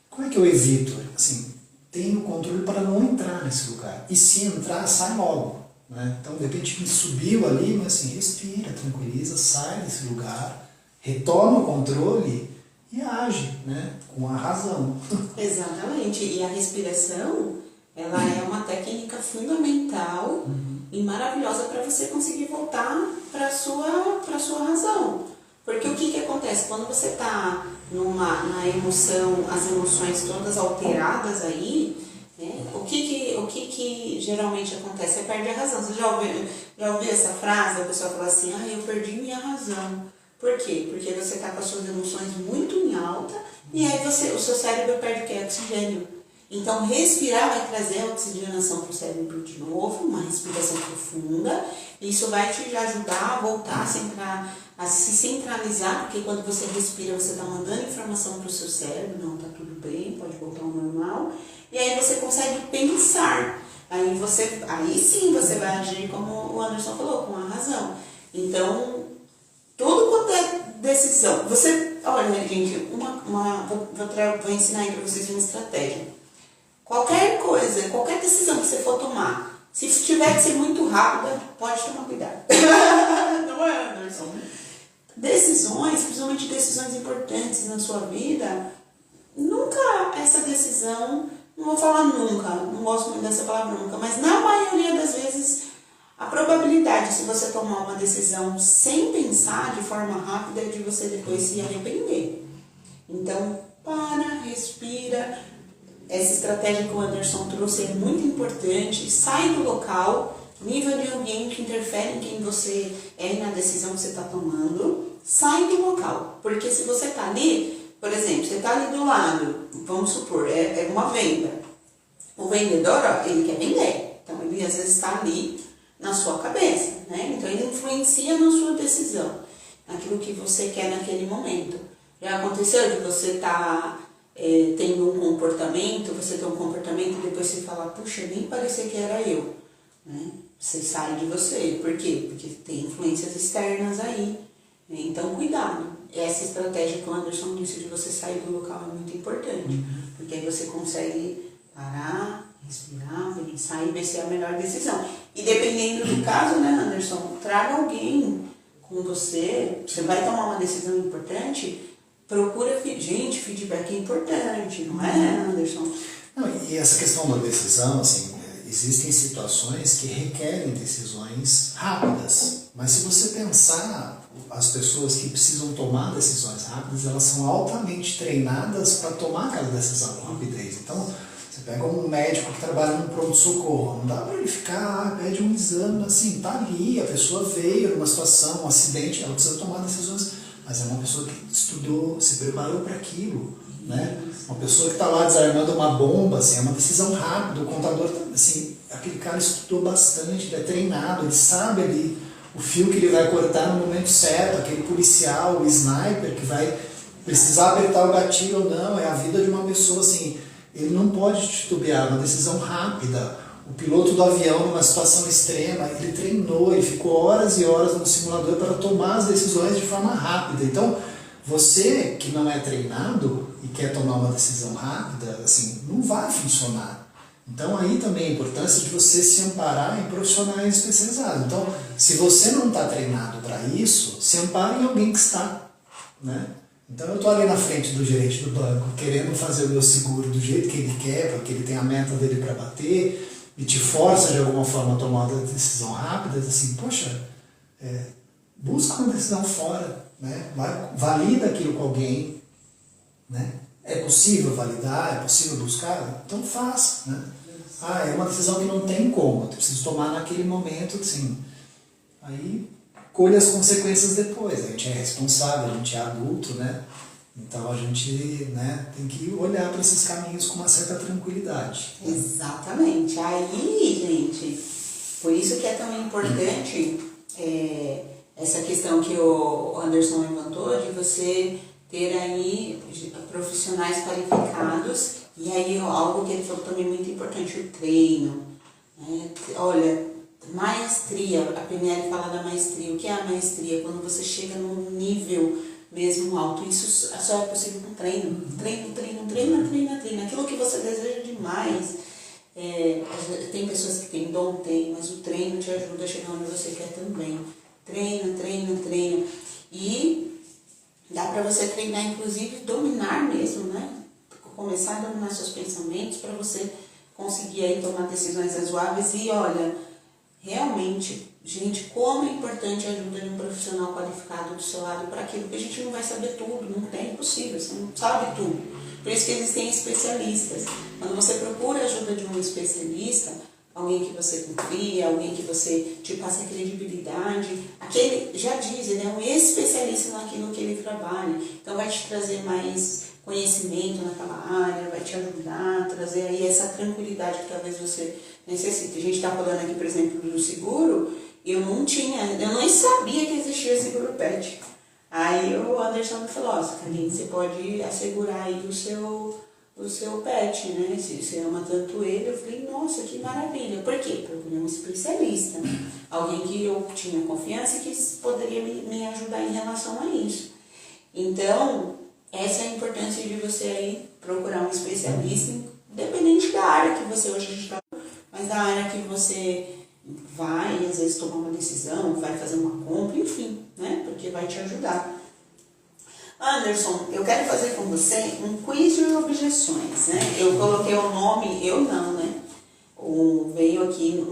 [SPEAKER 3] como é que eu evito? Assim, tenho controle para não entrar nesse lugar. E se entrar, sai logo, né? Então, de repente, me subiu ali, mas assim, respira, tranquiliza, sai desse lugar, retoma o controle e age, né? Com a razão.
[SPEAKER 1] Exatamente. E a respiração, ela é uma técnica fundamental e maravilhosa para você conseguir voltar para a sua razão. Porque o que acontece? Quando você está na emoção, as emoções todas alteradas aí, né, o que geralmente acontece? Você perde a razão. Você já ouviu essa frase? A pessoa fala assim, eu perdi minha razão. Por quê? Porque você está com as suas emoções muito em alta e aí o seu cérebro perde o que? Oxigênio. Então, respirar vai trazer a oxigenação para o cérebro de novo, uma respiração profunda. Isso vai te ajudar a voltar a se centralizar, porque quando você respira, você está mandando informação para o seu cérebro, não, está tudo bem, pode voltar ao normal. E aí você consegue pensar. Aí sim você vai agir como o Anderson falou, com a razão. Então, tudo quanto é decisão. Olha, gente, vou ensinar aí para vocês uma estratégia. Qualquer coisa, qualquer decisão que você for tomar, se tiver que ser muito rápida, pode tomar cuidado. Não é, Anderson? Decisões, principalmente decisões importantes na sua vida, nunca essa decisão, não vou falar nunca, não gosto muito dessa palavra nunca, mas na maioria das vezes, a probabilidade, se você tomar uma decisão sem pensar de forma rápida, é de você depois se arrepender. Então, respira. Essa estratégia que o Anderson trouxe é muito importante. Sai do local, nível de ambiente interfere em quem você é e na decisão que você está tomando. Sai do local, porque se você está ali, por exemplo, você está ali do lado, vamos supor, é uma venda. O vendedor, ele quer vender, então ele às vezes está ali na sua cabeça, né? Então ele influencia na sua decisão, naquilo que você quer naquele momento. Já aconteceu de você estar tendo um comportamento, você tem um comportamento e depois você fala, puxa, nem parecia que era eu, né? Você sai de você. Por quê? Porque tem influências externas aí, né? Então, cuidado. Essa estratégia que o Anderson disse de você sair do local é muito importante, porque aí você consegue parar, respirar, pensar e ver se é a melhor decisão. E dependendo do caso, né, Anderson, traga alguém com você, você vai tomar uma decisão importante, procura, gente, feedback é importante, não é, Anderson?
[SPEAKER 3] Não, e essa questão da decisão, assim, existem situações que requerem decisões rápidas, mas se você pensar, as pessoas que precisam tomar decisões rápidas, elas são altamente treinadas para tomar aquela decisão com rapidez. Então, você pega um médico que trabalha no pronto-socorro, não dá para ele ficar, pede um exame, assim, tá ali, a pessoa veio numa situação, um acidente, ela precisa tomar decisões, mas é uma pessoa que estudou, se preparou para aquilo, né? Uma pessoa que está lá desarmando uma bomba, assim, é uma decisão rápida, o contador, assim, aquele cara estudou bastante, ele é treinado, ele sabe ali o fio que ele vai cortar no momento certo, aquele policial, o sniper que vai precisar apertar o gatilho ou não, é a vida de uma pessoa, assim, ele não pode titubear, uma decisão rápida. O piloto do avião, numa situação extrema, ele treinou, ele ficou horas e horas no simulador para tomar as decisões de forma rápida. Então, você que não é treinado e quer tomar uma decisão rápida, assim, não vai funcionar. Então, aí também a importância de você se amparar em profissionais especializados. Então, se você não está treinado para isso, se ampare em alguém que está, né? Então eu estou ali na frente do gerente do banco, querendo fazer o meu seguro do jeito que ele quer, porque ele tem a meta dele para bater, e te força de alguma forma a tomar uma decisão rápida, assim, poxa, busca uma decisão fora, né? Valida aquilo com alguém, né? É possível validar, é possível buscar? Então faça, né? É uma decisão que não tem como, eu preciso tomar naquele momento, assim, aí colhe as consequências depois. A gente é responsável, a gente é adulto, né? Então a gente, né, tem que olhar para esses caminhos com uma certa tranquilidade.
[SPEAKER 1] Exatamente. Aí, gente, por isso que é tão importante essa questão que o Anderson levantou, de você ter aí profissionais qualificados, e aí algo que ele falou também muito importante, o treino, né? Olha, maestria, a PNL fala da maestria. O que é a maestria? Quando você chega num nível mesmo alto. Isso só é possível com treino. Treino. Aquilo que você deseja demais. Tem pessoas que têm dom, mas o treino te ajuda a chegar onde você quer também. Treina. E dá para você treinar, inclusive, dominar mesmo, né? Começar a dominar seus pensamentos para você conseguir aí tomar decisões razoáveis. E olha, realmente, gente, como é importante a ajuda de um profissional qualificado do seu lado para aquilo, porque a gente não vai saber tudo, não é impossível, você não sabe tudo. Por isso que existem especialistas. Quando você procura a ajuda de um especialista, alguém que você confia, alguém que você te passa credibilidade, aquele, já diz, ele é um especialista naquilo que ele trabalha, então vai te trazer mais conhecimento naquela área, vai te ajudar a trazer aí essa tranquilidade que talvez você necessite. A gente está falando aqui, por exemplo, do seguro, eu nem sabia que existia seguro pet. Aí o Anderson me falou, Carlinhos, você pode assegurar aí o seu pet, né? Se você ama tanto ele. Eu falei, nossa, que maravilha. Por quê? Procurei um especialista, alguém que eu tinha confiança e que poderia me ajudar em relação a isso. Então, essa é a importância de você aí procurar um especialista, independente da área que você hoje está, mas da área que você vai, às vezes, tomar uma decisão, vai fazer uma compra, enfim, né? Porque vai te ajudar. Anderson, eu quero fazer com você um quiz de objeções, né? Eu coloquei o nome, eu não, né? Veio aqui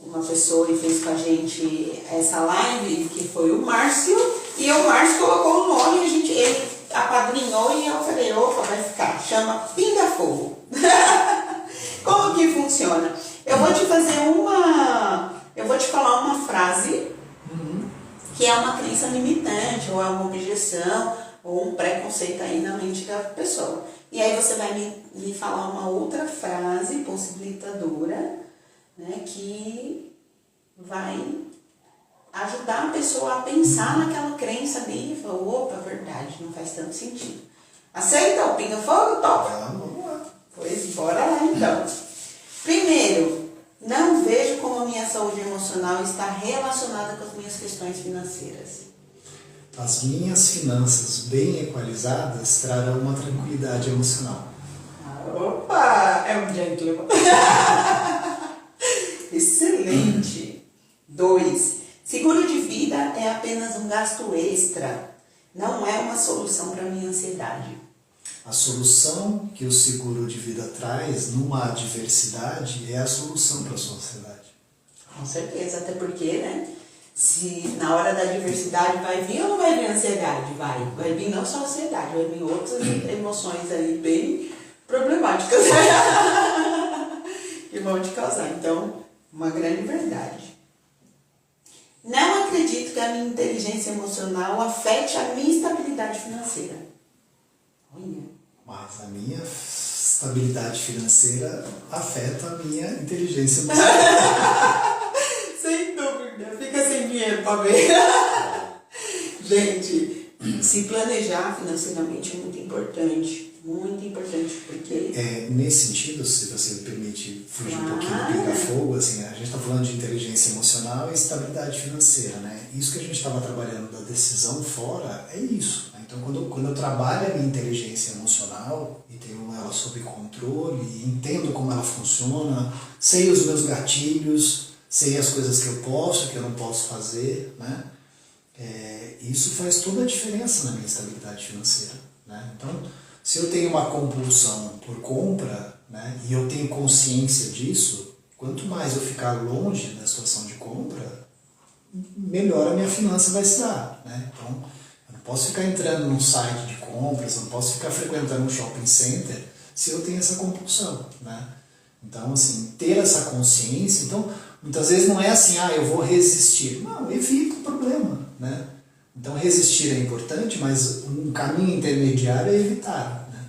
[SPEAKER 1] uma pessoa e fez com a gente essa live, que foi o Márcio, e o Márcio colocou o nome, ele apadrinhou e eu falei, opa, vai ficar, chama Pinga Fogo. Como que funciona? Eu vou te falar uma frase que é uma crença limitante, ou é uma objeção, ou um preconceito aí na mente da pessoa. E aí você vai me falar uma outra frase possibilitadora, né, que vai ajudar a pessoa a pensar naquela crença ali e falar, opa, verdade, não faz tanto sentido. Aceita o Pinga Fogo? Top?
[SPEAKER 3] Vamos lá.
[SPEAKER 1] Pois bora lá então. Primeiro, não vejo como a minha saúde emocional está relacionada com as minhas questões financeiras.
[SPEAKER 3] As minhas finanças bem equalizadas trarão uma tranquilidade emocional.
[SPEAKER 1] Opa! É um gentleman. Excelente. 2. Seguro de vida é apenas um gasto extra. Não é uma solução para a minha ansiedade.
[SPEAKER 3] A solução que o seguro de vida traz numa adversidade é a solução para a sua ansiedade.
[SPEAKER 1] Com certeza, até porque, né? Se na hora da adversidade vai vir ou não vai vir a ansiedade? Vai vir não só a ansiedade, vai vir outras emoções aí bem problemáticas que vão te causar. Então, uma grande verdade. Não acredito que a minha inteligência emocional afete a minha estabilidade financeira. Olha.
[SPEAKER 3] Mas a minha estabilidade financeira afeta a minha inteligência emocional.
[SPEAKER 1] Sem dúvida, fica sem dinheiro para ver. Gente, se planejar financeiramente é muito importante, porque...
[SPEAKER 3] Nesse sentido, se você me permite fugir um pouquinho do pica-fogo, assim, a gente está falando de inteligência emocional e estabilidade financeira, né? Isso que a gente estava trabalhando da decisão fora é isso. Né? Então, quando eu trabalho a minha inteligência emocional e tenho ela sob controle, e entendo como ela funciona, sei os meus gatilhos, sei as coisas que eu posso e que eu não posso fazer, né? Isso faz toda a diferença na minha estabilidade financeira, né? Então, se eu tenho uma compulsão por compra, né, e eu tenho consciência disso, quanto mais eu ficar longe da situação de compra, melhor a minha finança vai se dar, né? Então, eu não posso ficar entrando num site de compras, eu não posso ficar frequentando um shopping center se eu tenho essa compulsão, né? Então, assim, ter essa consciência, então, muitas vezes não é assim, eu vou resistir. Não, evita o problema, né? Então, resistir é importante, mas um caminho intermediário é evitar, né?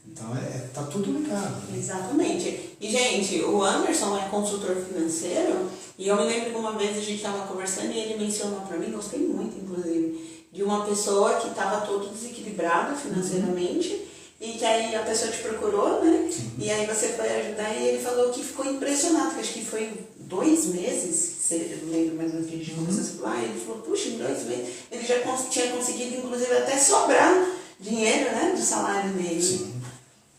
[SPEAKER 3] Então, tá tudo ligado. Né?
[SPEAKER 1] Exatamente. E, gente, o Anderson é consultor financeiro, e eu me lembro que uma vez a gente estava conversando e ele mencionou para mim, gostei muito, inclusive, de uma pessoa que estava todo desequilibrada financeiramente, e que aí a pessoa te procurou, né? Sim. E aí você foi ajudar e ele falou que ficou impressionado, que acho que foi 2 meses, você lembra mais ou menos que a gente começou a se falar, ele falou, puxa, em 2 meses, ele já tinha conseguido, inclusive, até sobrar dinheiro, né, do salário dele.
[SPEAKER 3] Sim.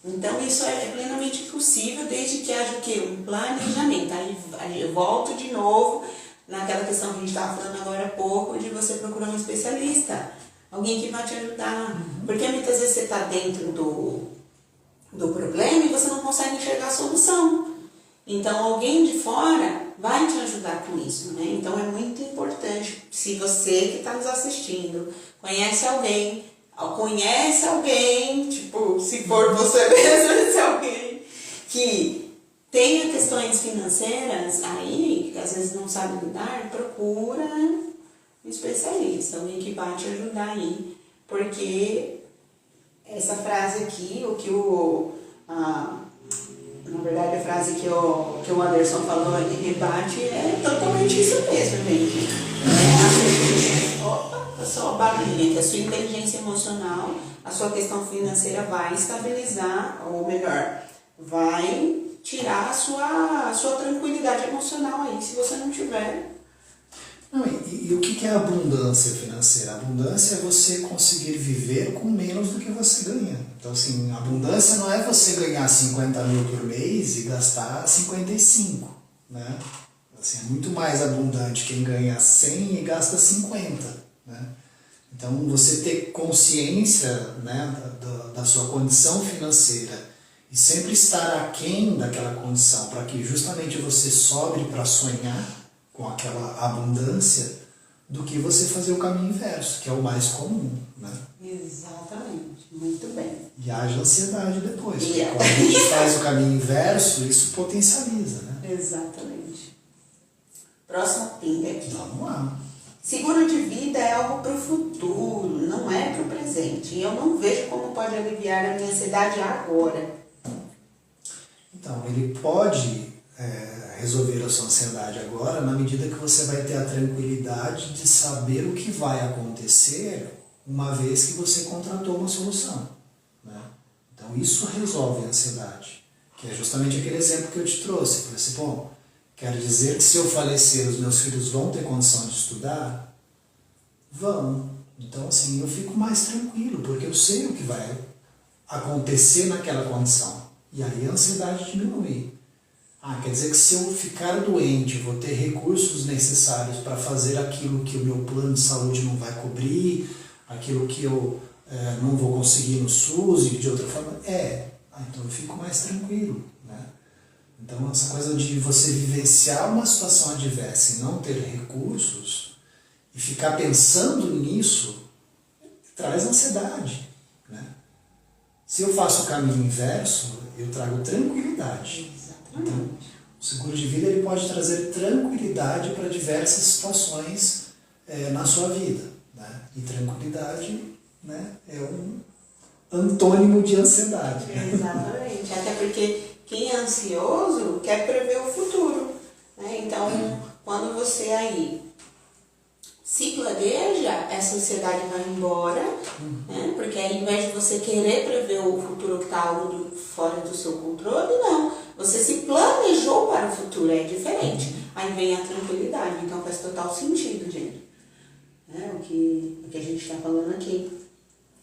[SPEAKER 1] Então isso é plenamente possível, desde que haja o quê? Um planejamento. Aí eu volto de novo naquela questão que a gente estava falando agora há pouco, de você procurar um especialista. Alguém que vai te ajudar. Porque muitas vezes você está dentro do problema e você não consegue enxergar a solução. Então alguém de fora vai te ajudar com isso, né? Então é muito importante, se você que está nos assistindo conhece alguém, tipo, se for você mesmo, esse alguém que tenha questões financeiras aí, que às vezes não sabe lidar, procura um especialista, alguém que vai te ajudar aí, porque essa frase aqui, na verdade a frase que o Anderson falou ali, rebate, é totalmente isso mesmo, gente. A sua barulhinha, que a sua inteligência emocional, a sua questão financeira vai estabilizar, ou melhor, vai tirar a sua tranquilidade emocional aí, se você não tiver.
[SPEAKER 3] Não, e o que é abundância financeira? Abundância é você conseguir viver com menos do que você ganha. Então, assim, abundância não é você ganhar 50 mil por mês e gastar 55, né? Assim, é muito mais abundante quem ganha 100 e gasta 50, né? Então, você ter consciência, né, da sua condição financeira e sempre estar aquém daquela condição para que justamente você sobre para sonhar com aquela abundância, do que você fazer o caminho inverso, que é o mais comum, né?
[SPEAKER 1] Exatamente, muito bem.
[SPEAKER 3] E haja ansiedade depois, porque quando a gente faz o caminho inverso, isso potencializa, né?
[SPEAKER 1] Exatamente. Próximo pinga aqui.
[SPEAKER 3] Vamos lá.
[SPEAKER 1] Seguro de vida é algo para o futuro, não é para o presente. E eu não vejo como pode aliviar a minha ansiedade agora.
[SPEAKER 3] Então, ele pode resolver a sua ansiedade agora, na medida que você vai ter a tranquilidade de saber o que vai acontecer uma vez que você contratou uma solução, né? Então isso resolve a ansiedade, que é justamente aquele exemplo que eu te trouxe. Eu falei assim, bom, quer dizer que se eu falecer os meus filhos vão ter condição de estudar? Vão. Então assim, eu fico mais tranquilo, porque eu sei o que vai acontecer naquela condição. E aí a ansiedade diminui. Quer dizer que se eu ficar doente, eu vou ter recursos necessários para fazer aquilo que o meu plano de saúde não vai cobrir, aquilo que eu não vou conseguir no SUS e de outra forma. Então eu fico mais tranquilo, né? Então essa coisa de você vivenciar uma situação adversa e não ter recursos e ficar pensando nisso traz ansiedade, né? Se eu faço o caminho inverso, eu trago tranquilidade.
[SPEAKER 1] Exatamente.
[SPEAKER 3] Então, o seguro de vida ele pode trazer tranquilidade para diversas situações na sua vida, né? E tranquilidade, né, é um antônimo de ansiedade.
[SPEAKER 1] Exatamente. Até porque quem é ansioso quer prever o futuro, né? Então, quando você aí se planeja, essa ansiedade vai embora, né? Porque aí, ao invés de você querer prever o futuro que está algo fora do seu controle, não. Você se planejou para o futuro, é diferente. Aí vem a tranquilidade, então faz total sentido, gente. O que a gente está falando aqui.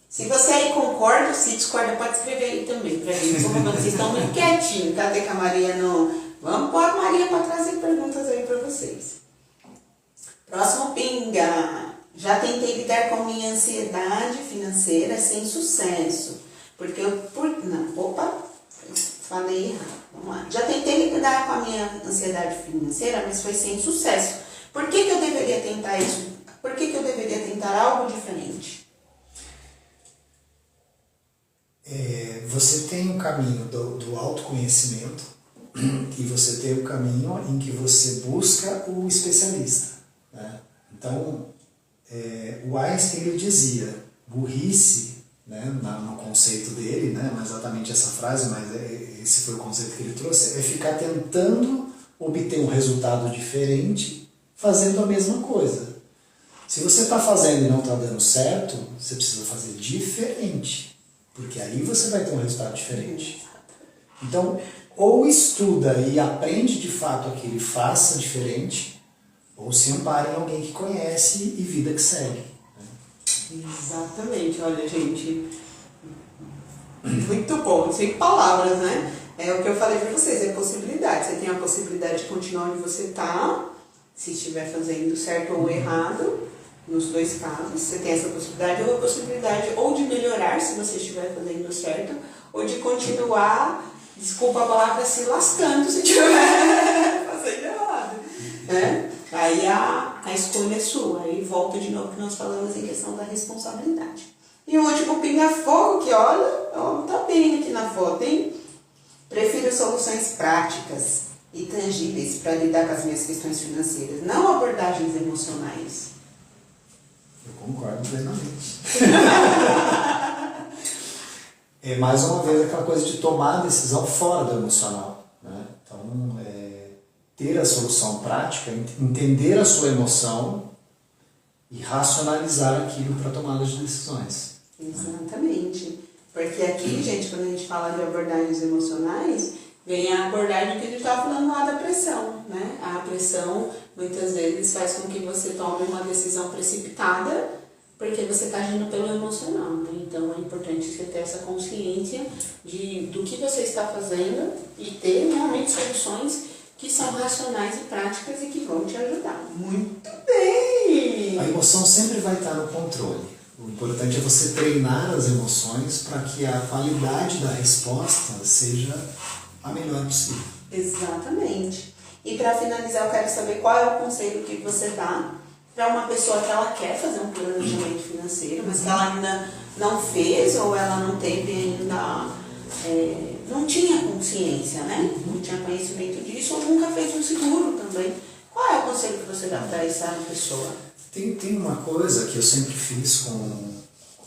[SPEAKER 1] Se você aí concorda, se discorda, pode escrever aí também pra gente. Vocês estão muito quietinhos, tá? Até que a Maria não... Vamos pôr a Maria para trazer perguntas aí para vocês. Próximo pinga. Já tentei lidar com minha ansiedade financeira sem sucesso. Porque eu... falei errado. Vamos lá. Já tentei lidar com a minha ansiedade financeira, mas foi sem sucesso. Por que eu deveria tentar isso? Por que eu deveria tentar algo diferente?
[SPEAKER 3] Você tem um caminho do autoconhecimento e você tem o caminho em que você busca o especialista, né? Então, o Einstein ele dizia, burrice, né, no conceito dele, né, não é exatamente essa frase, mas esse foi o conceito que ele trouxe, é ficar tentando obter um resultado diferente fazendo a mesma coisa. Se você está fazendo e não está dando certo, você precisa fazer diferente, porque aí você vai ter um resultado diferente. Então, ou estuda e aprende de fato aquilo e faça diferente, ou se ampare em alguém que conhece e vida que segue.
[SPEAKER 1] Exatamente, olha gente, muito bom, sem palavras, né? É o que eu falei para vocês, é possibilidade. Você tem a possibilidade de continuar onde você está, se estiver fazendo certo ou errado, nos dois casos, você tem essa possibilidade, ou a possibilidade ou de melhorar se você estiver fazendo certo, ou de continuar, desculpa a palavra, se lascando se estiver fazendo errado, né? Aí a escolha é sua, aí volta de novo que nós falamos em questão da responsabilidade. E o último pinga-fogo, que olha, tá bem aqui na foto, hein? Prefiro soluções práticas e tangíveis para lidar com as minhas questões financeiras, não abordagens emocionais.
[SPEAKER 3] Eu concordo plenamente. É mais uma vez aquela coisa de tomar a decisão fora do emocional, né? Então, ter a solução prática, entender a sua emoção e racionalizar aquilo para tomada de decisões.
[SPEAKER 1] Exatamente. Porque aqui, gente, quando a gente fala de abordagens emocionais, vem a abordagem que a gente estava falando lá da pressão, né? A pressão, muitas vezes, faz com que você tome uma decisão precipitada, porque você está agindo pelo emocional, né? Então, é importante você ter essa consciência do que você está fazendo e ter realmente soluções que são racionais e práticas e que vão te ajudar. Muito bem!
[SPEAKER 3] A emoção sempre vai estar no controle. O importante é você treinar as emoções para que a qualidade da resposta seja a melhor possível.
[SPEAKER 1] Exatamente. E para finalizar, eu quero saber qual é o conselho que você dá para uma pessoa que ela quer fazer um planejamento financeiro, mas que ela ainda não fez ou ela não teve ainda, não tinha consciência, né? Não tinha conhecimento disso ou nunca fez um seguro também. Qual é o conselho que você dá para essa pessoa?
[SPEAKER 3] Tem uma coisa que eu sempre fiz com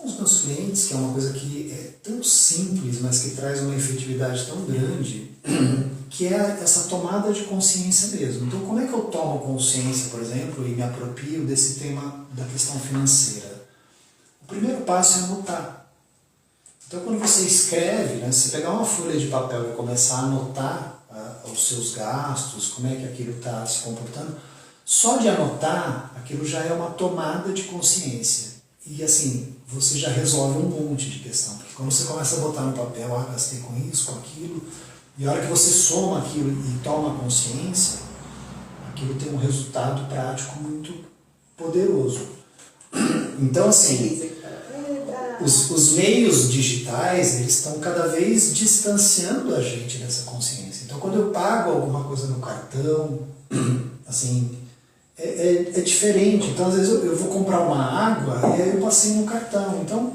[SPEAKER 3] os meus clientes, que é uma coisa que é tão simples, mas que traz uma efetividade tão grande, que é essa tomada de consciência mesmo. Então, como é que eu tomo consciência, por exemplo, e me aproprio desse tema da questão financeira? O primeiro passo é anotar. Então, quando você escreve, né, se pegar uma folha de papel e começar a anotar os seus gastos, como é que aquilo está se comportando, só de anotar, aquilo já é uma tomada de consciência. E assim, você já resolve um monte de questão. Porque quando você começa a botar no papel, gastei com isso, com aquilo, e a hora que você soma aquilo e toma consciência, aquilo tem um resultado prático muito poderoso. Então assim, os meios digitais, eles estão cada vez distanciando a gente dessa consciência. Então, quando eu pago alguma coisa no cartão, assim, é diferente. Então, às vezes eu vou comprar uma água e aí eu passei no cartão. Então,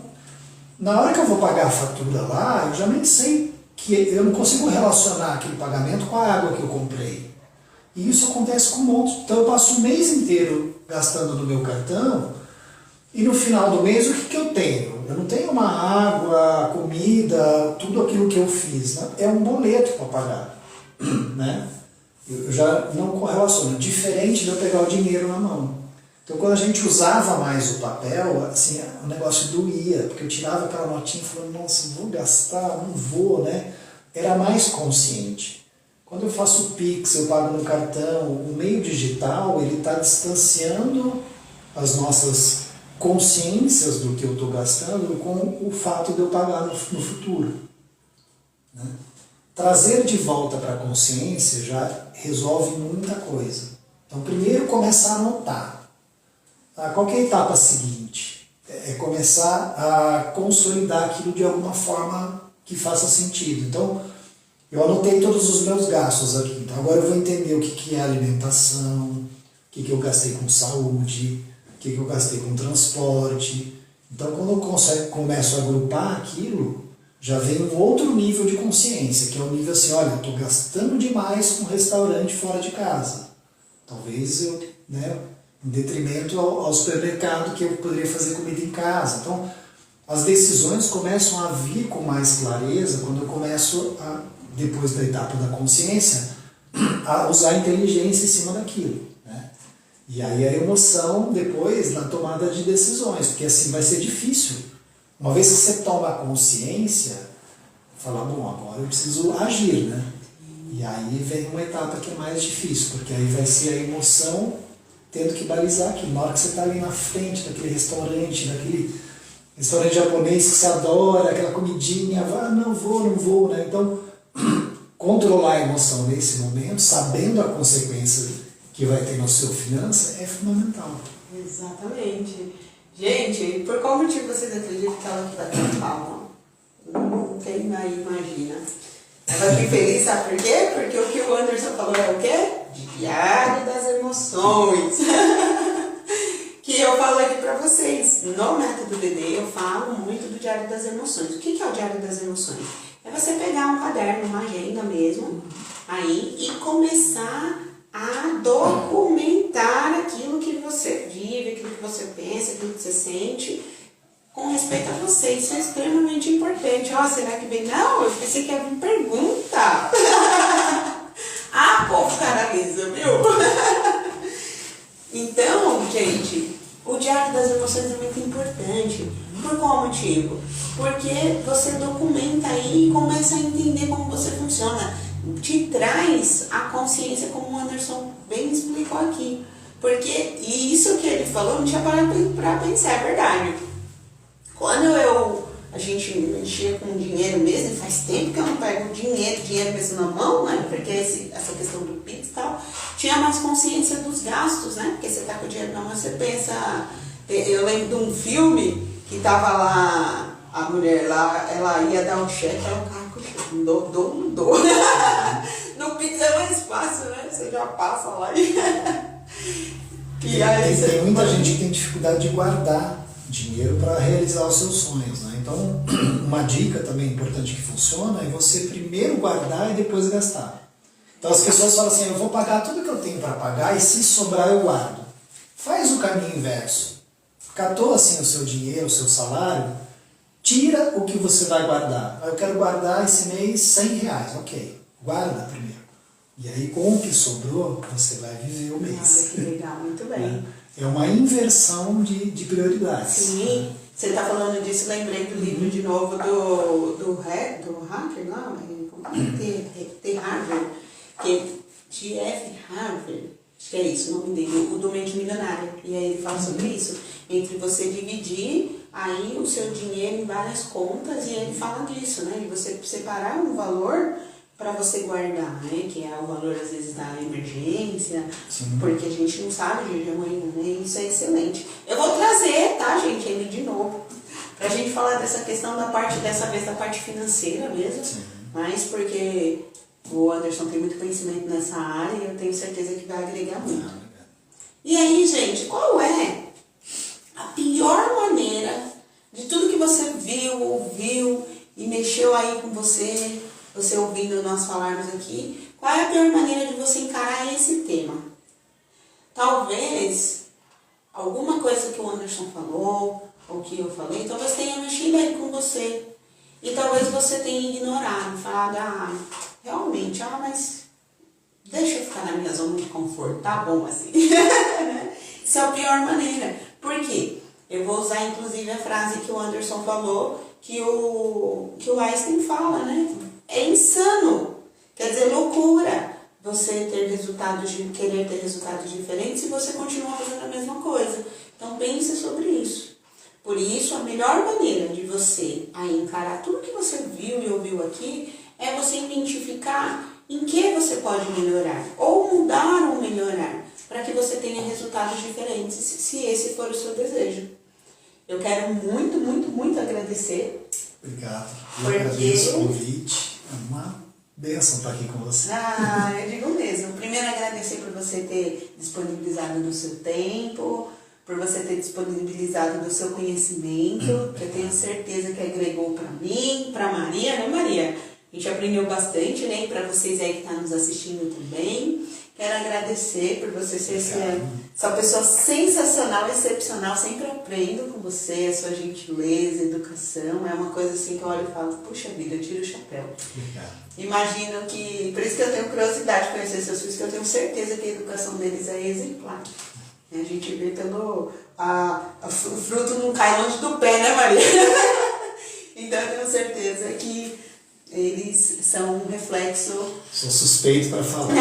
[SPEAKER 3] na hora que eu vou pagar a fatura lá, eu já nem sei que eu não consigo relacionar aquele pagamento com a água que eu comprei. E isso acontece com um monte. Então, eu passo o mês inteiro gastando no meu cartão e no final do mês, o que eu tenho? Eu não tenho uma água, comida, tudo aquilo que eu fiz. Né? É um boleto para pagar. Né? Eu já não correlaciono. Diferente de eu pegar o dinheiro na mão. Então, quando a gente usava mais o papel, assim, o negócio doía. Porque eu tirava aquela notinha e falava, nossa, vou gastar? Não vou, né? Era mais consciente. Quando eu faço o Pix, eu pago no cartão, o meio digital, ele está distanciando as nossas consciências do que eu estou gastando com o fato de eu pagar no futuro. Né? Trazer de volta para a consciência já resolve muita coisa. Então, primeiro, começar a anotar. Qual que é a etapa seguinte? É começar a consolidar aquilo de alguma forma que faça sentido. Então, eu anotei todos os meus gastos aqui. Então, agora eu vou entender o que é alimentação, o que eu gastei com saúde, o que eu gastei com transporte. Então, quando eu começo a agrupar aquilo, já vem um outro nível de consciência, que é o nível assim, olha, eu estou gastando demais com restaurante fora de casa. Talvez eu, né, em detrimento ao supermercado que eu poderia fazer comida em casa. Então, as decisões começam a vir com mais clareza quando eu começo, depois da etapa da consciência, a usar a inteligência em cima daquilo. E aí a emoção depois na tomada de decisões, porque assim vai ser difícil. Uma vez que você toma consciência, falar, bom, agora eu preciso agir, né? E aí vem uma etapa que é mais difícil, porque aí vai ser a emoção tendo que balizar aquilo. Na hora que você está ali na frente daquele restaurante japonês que você adora, aquela comidinha, não vou, né? Então, controlar a emoção nesse momento, sabendo a consequência que vai ter no seu finança, é fundamental.
[SPEAKER 1] Exatamente. Gente, por qual motivo vocês acreditam que ela aqui vai ter palma? Quem aí imagina? Ela fica feliz, sabe por quê? Porque o que o Anderson falou é o quê? Diário das emoções. Que eu falo aqui pra vocês. No método DD eu falo muito do Diário das Emoções. O que é o Diário das Emoções? É você pegar um caderno, uma agenda mesmo, aí e começar a documentar aquilo que você vive, aquilo que você pensa, aquilo que você sente, com respeito a você. Isso é extremamente importante. Será que vem? Não, eu pensei que ia vir pergunta. Povo caraliza, viu? Então, gente, o Diário das Emoções é muito importante. Por qual motivo? Porque você documenta aí e começa a entender como você funciona. Te traz a consciência, como o Anderson bem explicou aqui. Porque, e isso que ele falou, não tinha parado para pensar, é verdade. Quando a gente mexia com dinheiro mesmo, faz tempo que eu não pego dinheiro mesmo na mão, né? Porque essa questão do Pix e tal, tinha mais consciência dos gastos, né? Porque você tá com o dinheiro na mão, você pensa... Eu lembro de um filme que tava lá, a mulher lá, ela ia dar um cheque, ela ficava com o cheque, não dou. No Pix é mais fácil, né? Você já passa lá e...
[SPEAKER 3] Tem muita gente que tem dificuldade de guardar dinheiro para realizar os seus sonhos, né? Então, uma dica também importante que funciona é você primeiro guardar e depois gastar. Então as pessoas falam assim, eu vou pagar tudo que eu tenho para pagar e se sobrar eu guardo. Faz o caminho inverso. Catou assim o seu dinheiro, o seu salário, tira o que você vai guardar. Eu quero guardar esse mês R$100, ok. Guarda primeiro. E aí com o que sobrou, você vai viver o mês.
[SPEAKER 1] Que legal, muito bem.
[SPEAKER 3] É uma inversão de prioridades.
[SPEAKER 1] Sim, você está falando disso, lembrei do livro de novo do Harvard, não? T. Harvard, que é T.F. Harvard, acho que é isso o nome dele, o do Mente Milionária. E aí ele fala sobre isso, entre você dividir aí o seu dinheiro em várias contas, e ele fala disso, né? De você separar um valor para você guardar, né? Que é o valor, às vezes, da emergência, porque a gente não sabe o dia de amanhã, né? Isso é excelente. Eu vou trazer, tá, gente, ele de novo, pra gente falar dessa questão da parte, dessa vez, da parte financeira mesmo, mas porque o Anderson tem muito conhecimento nessa área e eu tenho certeza que vai agregar muito. E aí, gente, qual é a pior maneira de tudo que você viu, ouviu e mexeu aí com você ouvindo nós falarmos aqui, qual é a pior maneira de você encarar esse tema? Talvez alguma coisa que o Anderson falou, ou que eu falei, talvez tenha mexido aí com você. E talvez você tenha ignorado, falado, realmente, mas deixa eu ficar na minha zona de conforto, tá bom assim. Isso é a pior maneira. Por quê? Eu vou usar inclusive a frase que o Anderson falou, que o Einstein fala, né? É insano, quer dizer, loucura você querer ter resultados diferentes se você continua fazendo a mesma coisa. Então pense sobre isso. Por isso, a melhor maneira de você aí encarar tudo que você viu e ouviu aqui é você identificar em que você pode melhorar, ou mudar ou melhorar, para que você tenha resultados diferentes, se esse for o seu desejo. Eu quero muito, muito, muito agradecer.
[SPEAKER 3] Obrigado. Eu agradeço o convite. É uma bênção estar aqui com você.
[SPEAKER 1] Eu digo mesmo. Primeiro, agradecer por você ter disponibilizado do seu tempo, por você ter disponibilizado do seu conhecimento, que eu tenho certeza que agregou para mim, para Maria, né, Maria? A gente aprendeu bastante, né? E para vocês aí que estão nos assistindo também. Quero agradecer por você ser essa pessoa sensacional, excepcional. Sempre aprendo com você, a sua gentileza, educação. É uma coisa assim que eu olho e falo, puxa vida, eu tiro o chapéu.
[SPEAKER 3] Obrigado.
[SPEAKER 1] Imagino que, por isso que eu tenho curiosidade de conhecer seus filhos, que eu tenho certeza que a educação deles é exemplar. A gente vê pelo... o fruto não cai longe do pé, né, Maria? Então eu tenho certeza que eles são um reflexo...
[SPEAKER 3] Sou suspeito para falar.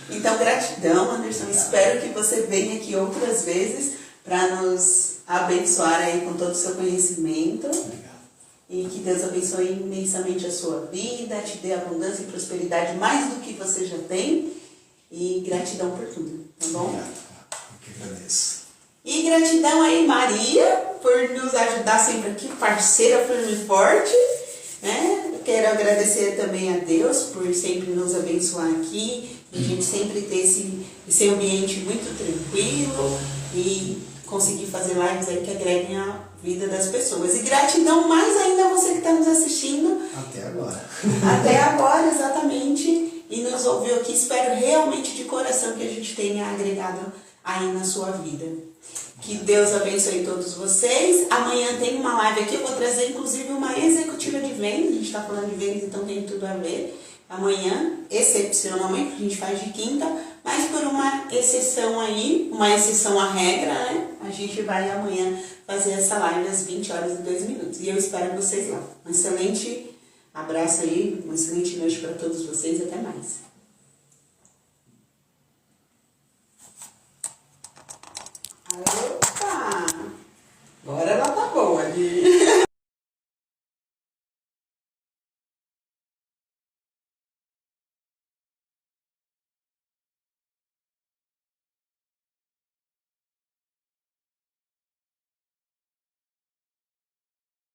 [SPEAKER 1] Então, gratidão, Anderson. Espero que você venha aqui outras vezes para nos abençoar aí com todo o seu conhecimento.
[SPEAKER 3] Obrigado.
[SPEAKER 1] E que Deus abençoe imensamente a sua vida, te dê abundância e prosperidade mais do que você já tem. E gratidão por tudo, tá bom?
[SPEAKER 3] Obrigado. Eu que agradeço.
[SPEAKER 1] E gratidão aí, Maria, por nos ajudar sempre aqui, parceira firme e forte. Né? Eu quero agradecer também a Deus por sempre nos abençoar aqui, a gente sempre ter esse ambiente muito tranquilo e conseguir fazer lives aí que agreguem a vida das pessoas. E gratidão mais ainda a você que está nos assistindo.
[SPEAKER 3] Até agora.
[SPEAKER 1] Até agora, exatamente. E nos ouviu aqui. Espero realmente de coração que a gente tenha agregado aí na sua vida. Que Deus abençoe todos vocês. Amanhã tem uma live aqui, eu vou trazer inclusive uma executiva de vendas. A gente está falando de vendas, então tem tudo a ver. Amanhã, excepcionalmente, a gente faz de quinta, mas por uma exceção aí, uma exceção à regra, né? A gente vai amanhã fazer essa live às 20 horas e 2 minutos. E eu espero vocês lá. Um excelente abraço aí, uma excelente noite para todos vocês e até mais.